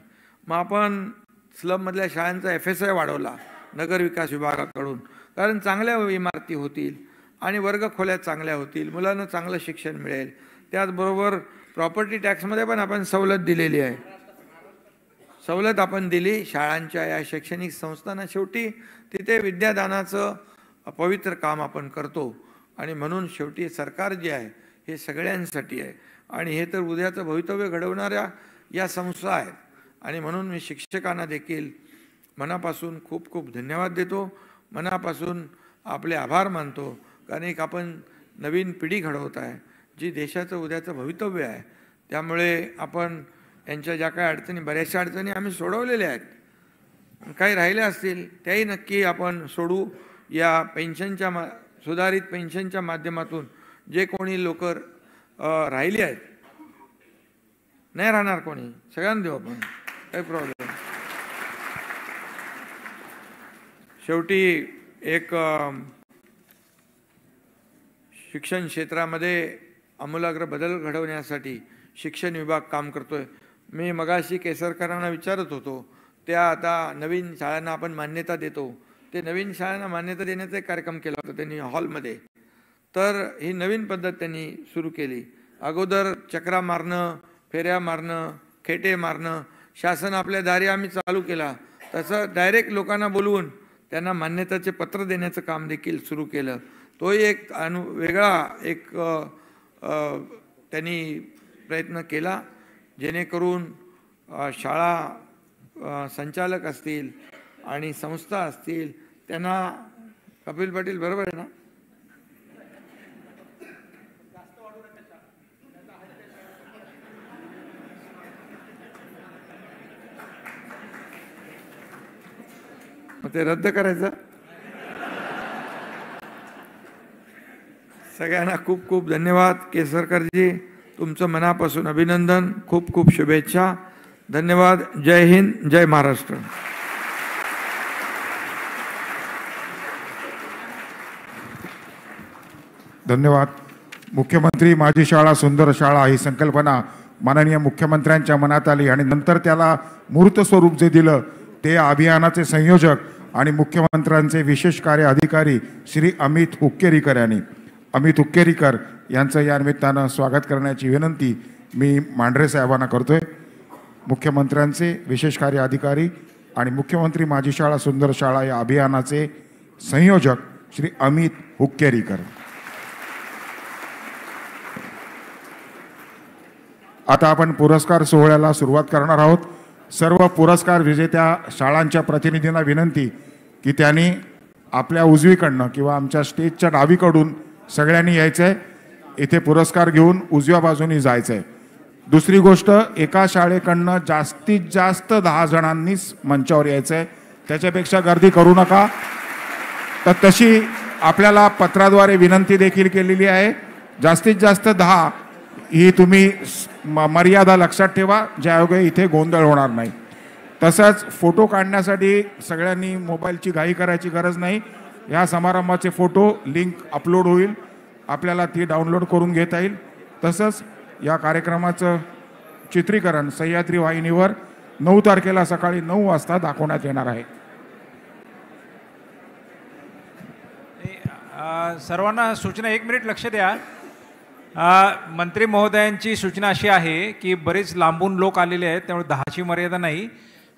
मग आपण स्लममधल्या शाळांचा FSI वाढवला नगरविकास विभागाकडून, कारण चांगल्या इमारती होतील आणि वर्गखोल्या चांगल्या होतील, मुलांना चांगलं शिक्षण मिळेल. त्याचबरोबर प्रॉपर्टी टॅक्समध्ये पण आपण सवलत दिलेली आहे. सवलत आपण दिली शाळांच्या या शैक्षणिक संस्थांना. शेवटी तिथे विद्यादानाचं पवित्र काम आपण करतो. आणि म्हणून शेवटी सरकार जे आहे हे सगळ्यांसाठी आहे. आणि हे तर उद्याचं भवितव्य घडवणाऱ्या या संस्था आहेत. आणि म्हणून मी शिक्षकांना देखील मनापासून खूप खूप धन्यवाद देतो, मनापासून आपले आभार मानतो. कारण एक आपण नवीन पिढी घडवत आहे जी देशाचं उद्याचं भवितव्य आहे. त्यामुळे आपण यांच्या ज्या काही अडचणी, बऱ्याचशा अडचणी आम्ही सोडवलेल्या आहेत, काही राहिल्या असतील त्याही नक्की आपण सोडू. या पेन्शनच्या सुधारित पेन्शनच्या माध्यमातून जे कोणी लोक राहिली आहेत, नाही राहणार कोणी, सगळ्यांना देऊ आपण, काही प्रॉब्लेम. शेवटी एक शिक्षण क्षेत्रामध्ये आमूलाग्र बदल घडवण्यासाठी शिक्षण विभाग काम करतोय. मी मगाशी केसरकरांना विचारत होतो, त्या आता नवीन शाळांना आपण मान्यता देतो, ते नवीन शाळांना मान्यता देण्याचा एक कार्यक्रम केला होता त्यांनी हॉलमध्ये. तर ही नवीन पद्धत त्यांनी सुरू केली. अगोदर चक्रा मारणं, फेऱ्या मारणं, खेटे मारणं, शासन आपल्या दारी आम्ही चालू केला, तसं डायरेक्ट लोकांना बोलवून त्यांना मान्यताचे पत्र देण्याचं काम देखील सुरू केलं. तोही एक वेगळा एक त्यांनी प्रयत्न केला, जेणेकरून शाळा संचालक असतील आणि संस्था असतील त्यांना, कपिल पाटील बरोबर आहे ना, मग ते रद्द करायचं. सगळ्यांना खूप खूप धन्यवाद. केसरकरजी, तुमचं मनापासून अभिनंदन, खूप खूप शुभेच्छा. धन्यवाद. जय हिंद, जय महाराष्ट्र. धन्यवाद. मुख्यमंत्री माझी शाळा सुंदर शाळा ही संकल्पना माननीय मुख्यमंत्र्यांच्या मनात आली आणि नंतर त्याला मूर्त स्वरूप जे दिलं ते अभियानाचे संयोजक आणि मुख्यमंत्र्यांचे विशेष कार्य अधिकारी श्री अमित हुक्केरीकर यांनी. अमित हुक्केरीकर यांचं या निमित्तानं स्वागत करण्याची विनंती मी मांढरे साहेबांना करतोय. मुख्यमंत्र्यांचे विशेष कार्य अधिकारी आणि मुख्यमंत्री माझी शाळा सुंदर शाळा या अभियानाचे संयोजक श्री अमित हुक्केरीकर. आता आपण पुरस्कार सोहळ्याला सुरुवात करणार आहोत. सर्व पुरस्कार विजेत्या शाळांच्या प्रतिनिधींना विनंती की त्यांनी आपल्या उजवीकडनं किंवा आमच्या स्टेजच्या डावीकडून सगळ्यांनी यायचं आहे. इथे पुरस्कार घेऊन उजव्या बाजूनी जायचं आहे. दुसरी गोष्ट, एका शाळेकडनं जास्तीत जास्त 10 जणांनीच मंचावर यायचं आहे, त्याच्यापेक्षा गर्दी करू नका. तर तशी आपल्याला पत्राद्वारे विनंती देखील केलेली आहे. जास्तीत जास्त 10 ही तुम्ही मर्यादा लक्षात ठेवा, ज्यायोगे इथे गोंधळ होणार नाही. तसंच फोटो काढण्यासाठी सगळ्यांनी मोबाईलची घाई करायची गरज नाही. या समारंभाचे फोटो लिंक अपलोड होईल, आपल्याला ती डाउनलोड करून घेता येईल. तसंच या कार्यक्रमाचं चित्रीकरण सह्याद्री वाहिनीवर 9 तारखेला सकाळी 9 वाजता दाखवण्यात येणार आहे. सर्वांना सूचना, 1 मिनिट लक्ष द्या. मंत्री महोदयांची सूचना अशी आहे की बरेच लांबून लोक आलेले आहेत, त्यामुळे 10ची मर्यादा नाही.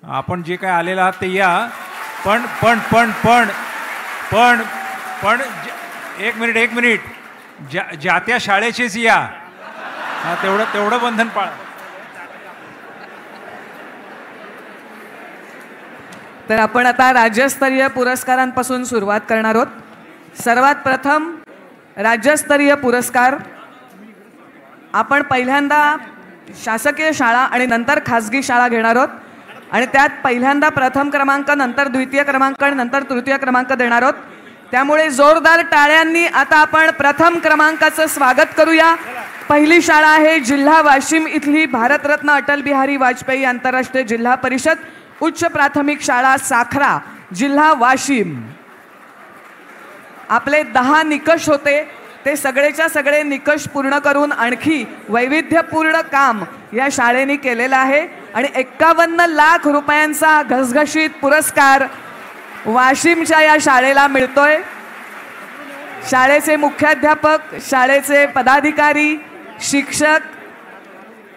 आपण जे काय आलेलं आहात ते या, पण पण पण पण पण पण 1 मिनिट ज्या त्या शाळेचेच या. तेवढं बंधन पाळा. तर आपण आता राज्यस्तरीय पुरस्कारांपासून सुरुवात करणार आहोत. सर्वात प्रथम राज्यस्तरीय पुरस्कार आपण पहिल्यांदा शासकीय शाळा आणि नंतर खासगी शाळा घेणार आहोत आणि त्यात पहिल्यांदा प्रथम क्रमांक, नंतर द्वितीय क्रमांक आणि नंतर तृतीय क्रमांक देणार आहोत. त्यामुळे जोरदार टाळ्यांनी आता आपण प्रथम क्रमांकाचं स्वागत करूया. पहिली शाळा आहे जिल्हा वाशिम इथली भारतरत्न अटल बिहारी वाजपेयी आंतरराष्ट्रीय जिल्हा परिषद उच्च प्राथमिक शाळा साखरा, जिल्हा वाशिम. आपले 10 निकष होते, ते सगळेच्या सगळे निकष पूर्ण करून आणखी वैविध्यपूर्ण काम या शाळेने केलेलं आहे आणि 51 लाख रुपयांचा घसघशीत पुरस्कार वाशिमच्या या शाळेला मिळतोय. शाळेचे मुख्याध्यापक, शाळेचे पदाधिकारी, शिक्षक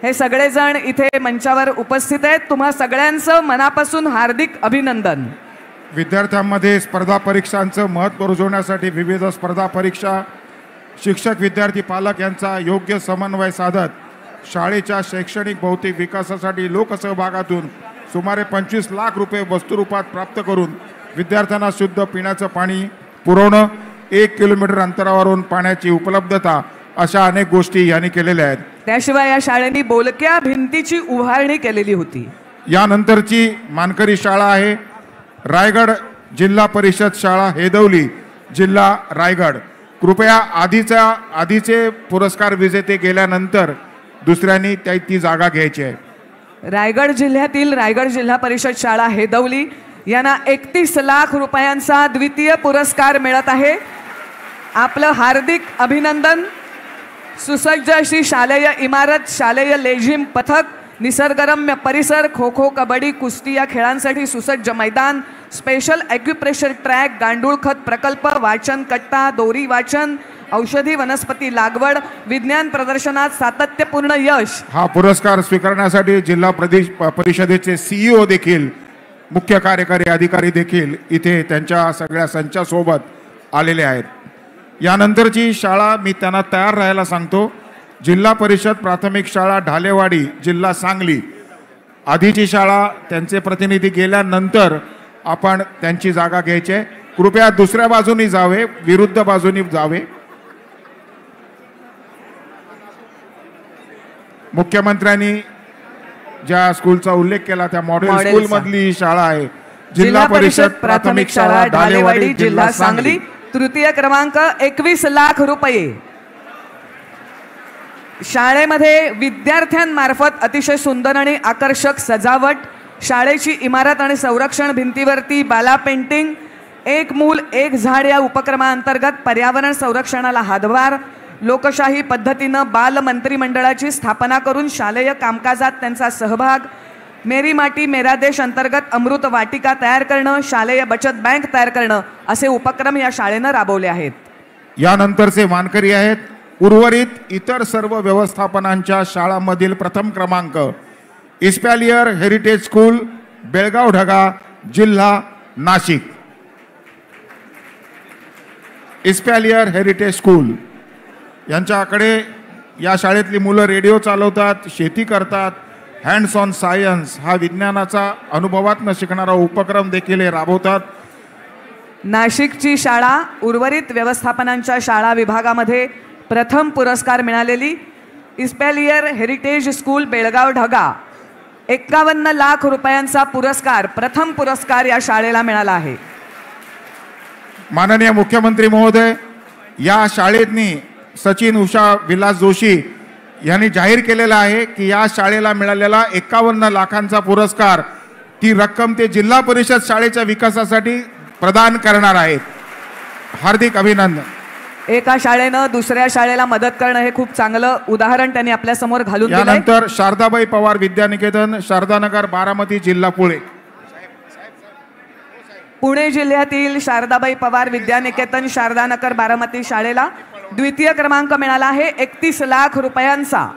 हे सगळेजण इथे मंचावर उपस्थित आहेत. तुम्हा सगळ्यांचं मनापासून हार्दिक अभिनंदन. विद्यार्थ्यांमध्ये स्पर्धा परीक्षांचं महत्त्व रुजवण्यासाठी विविध स्पर्धा परीक्षा, शिक्षक, विद्यार्थी, पालक यांचा योग्य समन्वय साधत शाळेच्या शैक्षणिक भौतिक विकासासाठी लोकसहभागातून सुमारे 25 लाख रुपये वस्तुरूपात प्राप्त करून विद्यार्थ्यांना शुद्ध पिण्याचं पाणी पुरवणं, 1 किलोमीटर अंतरावरून पाण्याची उपलब्धता, अशा अनेक गोष्टी यांनी केलेल्या आहेत. त्याशिवाय या शाळेने बोलक्या भिंतीची उभारणी केलेली होती. यानंतरची मानकरी शाळा आहे रायगड जिल्हा परिषद शाळा हेदवली, जिल्हा रायगड. कृपया आधीचे पुरस्कार विजेते गेल्यानंतर दुसऱ्यांनी ती जागा घ्यायची आहे. रायगड जिल्ह्यातील रायगड जिल्हा परिषद शाळा हेदवली यांना 31 लाख रुपयांचा द्वितीय पुरस्कार मिळत आहे. आपलं हार्दिक अभिनंदन. सुसज्ज अशी शालेय इमारत, शालेय लेझिम पथक, निसर्गरम्य परिसर, खो खो, कबड्डी, कुस्ती या खेळांसाठी सुसज्ज मैदान, स्पेशल ॲक्युप्रेशर ट्रॅक, गांडूळ खत प्रकल्प, वाचन कट्टा, दोरी वाचन, औषधी वनस्पती लागवड, विज्ञान प्रदर्शनात सातत्यपूर्ण यश. हा पुरस्कार स्वीकारण्यासाठी जिल्हा परिषदेचे CEO देखील, मुख्य कार्यकारी अधिकारी देखील इथे त्यांच्या सगळ्या संचासोबत आलेले आहेत. यानंतरची शाळा मी त्यांना तयार राहायला सांगतो. जिल्हा परिषद प्राथमिक शाळा ढालेवाडी, जिल्हा सांगली. आधीची शाळा त्यांचे प्रतिनिधी गेल्यानंतर आपण त्यांची जागा घ्यायची आहे. कृपया दुसऱ्या बाजूनी जावे, विरुद्ध बाजूनी जावे. मुख्यमंत्र्यांनी ज्या स्कूलचा उल्लेख केला त्या मॉडेल स्कूल मधली शाळा आहे जिल्हा परिषद प्राथमिक शाळा ढालेवाडी, जिल्हा सांगली. तृतीय क्रमांक 21 लाख रुपये. शाळेमध्ये विद्यार्थ्यांमार्फत अतिशय सुंदर आणि आकर्षक सजावट, शाळेची इमारत आणि संरक्षण भिंतीवरती बाला पेंटिंग, एक मूल एक झाड या उपक्रमाअंतर्गत पर्यावरण संरक्षणाला हातभार, लोकशाही पद्धतीनं बाल मंत्रिमंडळाची स्थापना करून शालेय कामकाजात त्यांचा सहभाग, मेरी माटी मेरा देश अंतर्गत अमृत वाटिका तयार करणं, शालेय बचत बँक तयार करणं असे उपक्रम या शाळेनं राबवले आहेत. यानंतरचे मानकरी आहेत उर्वरित इतर सर्व व्यवस्थापनांच्या शाळांमधील प्रथम क्रमांक इस्पॅलियर हेरिटेज स्कूल, बेळगाव ढगा, जिल्हा नाशिक. इस्पॅलियर हेरिटेज स्कूल यांच्याकडे या शाळेतली मुलं रेडिओ चालवतात, शेती करतात, हँड्स ऑन सायन्स हा विज्ञानाचा अनुभवातनं शिकणारा उपक्रम देखील हे राबवतात. नाशिकची शाळा उर्वरित व्यवस्थापनांच्या शाळा विभागामध्ये प्रथम पुरस्कार मिळालेली इस्पॅलियर हेरिटेज स्कूल बेळगाव ढगा, 51 लाख रुपयांचा पुरस्कार, प्रथम पुरस्कार या शाळेला मिळाला आहे. माननीय मुख्यमंत्री महोदय, या शाळेतनी सचिन उषा विलास जोशी यांनी जाहीर केलेला आहे की या शाळेला मिळालेला 51 लाखांचा पुरस्कार ती रक्कम ते जिल्हा परिषद शाळेच्या विकासासाठी प्रदान करणार आहेत. हार्दिक अभिनंदन. एका शाळेनं दुसऱ्या शाळेला मदत करणं हे खूप चांगलं उदाहरण त्यांनी आपल्या समोर घालून दिलंय. यानंतर शारदाबाई पवार विद्यानिकेतन, शारदानगर, बारामती, जिल्हा पुणे. पुणे जिल्ह्यातील शारदाबाई पवार विद्यानिकेतन, शारदानगर, बारामती शाळेला द्वितीय क्रमांक मिळाला आहे 31 लाख रुपयांचा.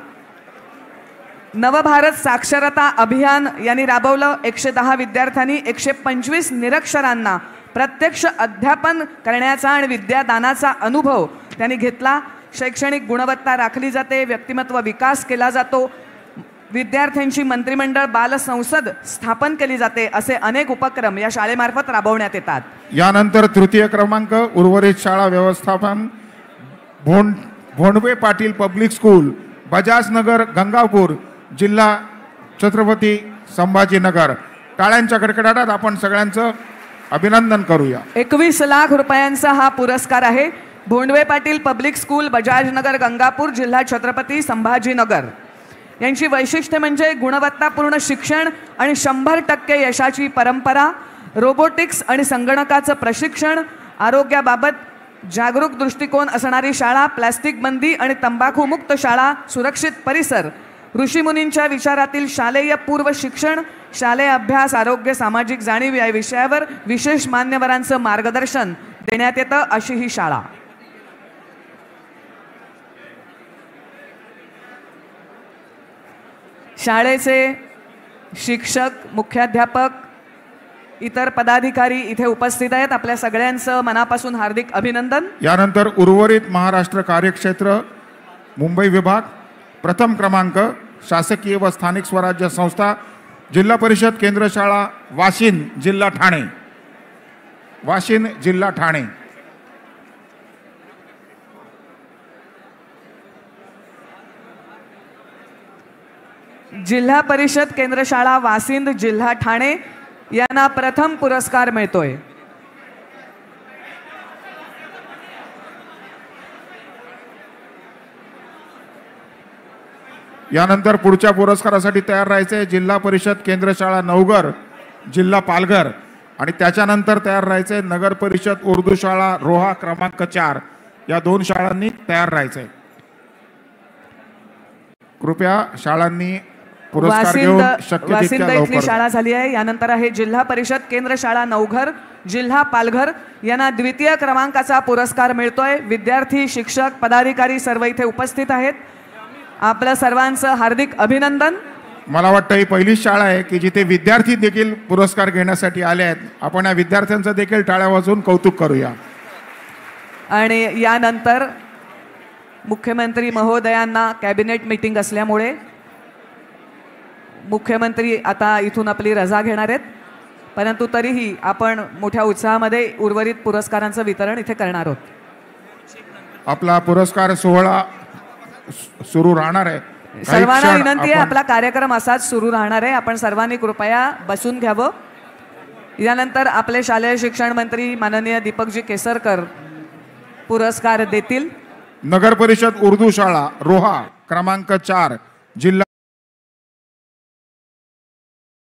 नवभारत साक्षरता अभियान यांनी राबवलं. 110 विद्यार्थ्यांनी 125 निरक्षरांना प्रत्यक्ष अध्यापन करण्याचा आणि विद्यादानाचा अनुभव त्यांनी घेतला. शैक्षणिक गुणवत्ता राखली जाते, व्यक्तिमत्व विकास केला जातो, विद्यार्थ्यांची मंत्रिमंडळ बाल संसद स्थापन केली जाते, असे अनेक उपक्रम या शाळेमार्फत राबवण्यात येतात. यानंतर तृतीय क्रमांक उर्वरित शाळा व्यवस्थापन भोंडवे पाटील पब्लिक स्कूल, बजाजनगर, गंगापूर, जिल्हा छत्रपती संभाजीनगर. टाळ्यांच्या कडकडाटात आपण सगळ्यांचं अभिनंदन करूया. 21 लाख रुपयांचा हा पुरस्कार आहे. भोंडवे पाटील पब्लिक स्कूल, बजाजनगर, गंगापूर, जिल्हा छत्रपती संभाजीनगर. यांची वैशिष्ट्य म्हणजे गुणवत्तापूर्ण शिक्षण आणि 100% यशाची परंपरा, रोबोटिक्स आणि संगणकाचं प्रशिक्षण, आरोग्याबाबत जागरूक दृष्टिकोन असणारी शाळा, प्लास्टिक बंदी आणि तंबाखूमुक्त शाळा, सुरक्षित परिसर, ऋषीमुनींच्या विचारातील शालेय पूर्व शिक्षण, शालेय अभ्यास, आरोग्य, सामाजिक जाणीव या विषयावर विशेष मान्यवरांचं मार्गदर्शन देण्यात येतं अशी ही शाळा. शाळेचे शिक्षक, मुख्याध्यापक, इतर पदाधिकारी इथे उपस्थित आहेत. आपल्या सगळ्यांचं मनापासून हार्दिक अभिनंदन. यानंतर उर्वरित महाराष्ट्र कार्यक्षेत्र मुंबई विभाग प्रथम क्रमांक शासकीय व स्थानिक स्वराज्य संस्था जिल्हा परिषद केंद्र शाळा वाशिंद जिल्हा ठाणे, वाशिंद जिल्हा ठाणे. जिल्हा परिषद केंद्र शाळा वासिंद जिल्हा ठाणे यांना प्रथम पुरस्कार मिळतोय. यानंतर पुढच्या पुरस्कारासाठी तयार राहायचे जिल्हा परिषद केंद्र शाळा नवघर जिल्हा पालघर आणि त्याच्यानंतर तयार राहायचे नगर परिषद उर्दू शाळा रोहा क्रमांक 4. या 2 शाळांनी तयार राहायचे. कृपया शाळांनी पुरस्कार घेऊन शक्य तितक्या वासिंद इथली लवकर. शाळा झाली आहे. यानंतर आहे जिल्हा परिषद केंद्र शाळा नवघर जिल्हा पालघर यांना द्वितीय क्रमांकाचा पुरस्कार मिळतोय. विद्यार्थी, शिक्षक, पदाधिकारी सर्व इथे उपस्थित आहेत. आपलं सर्वांचं हार्दिक अभिनंदन. मला वाटतं ही पहिलीच शाळा आहे की जिथे विद्यार्थी देखील पुरस्कार घेण्यासाठी आले आहेत. आपण या विद्यार्थ्यांचं देखील टाळ्या वाजवून कौतुक करूया. आणि यानंतर मुख्यमंत्री महोदयांना कॅबिनेट मीटिंग असल्यामुळे मुख्यमंत्री आता इथून आपली रजा घेणार आहेत. परंतु तरीही आपण मोठ्या उत्साहामध्ये उर्वरित पुरस्कारांचं वितरण इथे करणार आहोत. आपला पुरस्कार सोहळा सुरू राहणार आहे. काही सर्वांना क्षण विनंती आहे, आपण- आपला कार्यक्रम असाच सुरू राहणार आहे. आपण सर्वांनी कृपया बसून घ्यावं. यानंतर आपले शालेय शिक्षण मंत्री माननीय दीपकजी केसरकर पुरस्कार देतील. नगर परिषद उर्दू शाळा रोहा क्रमांक 4 जिल्हा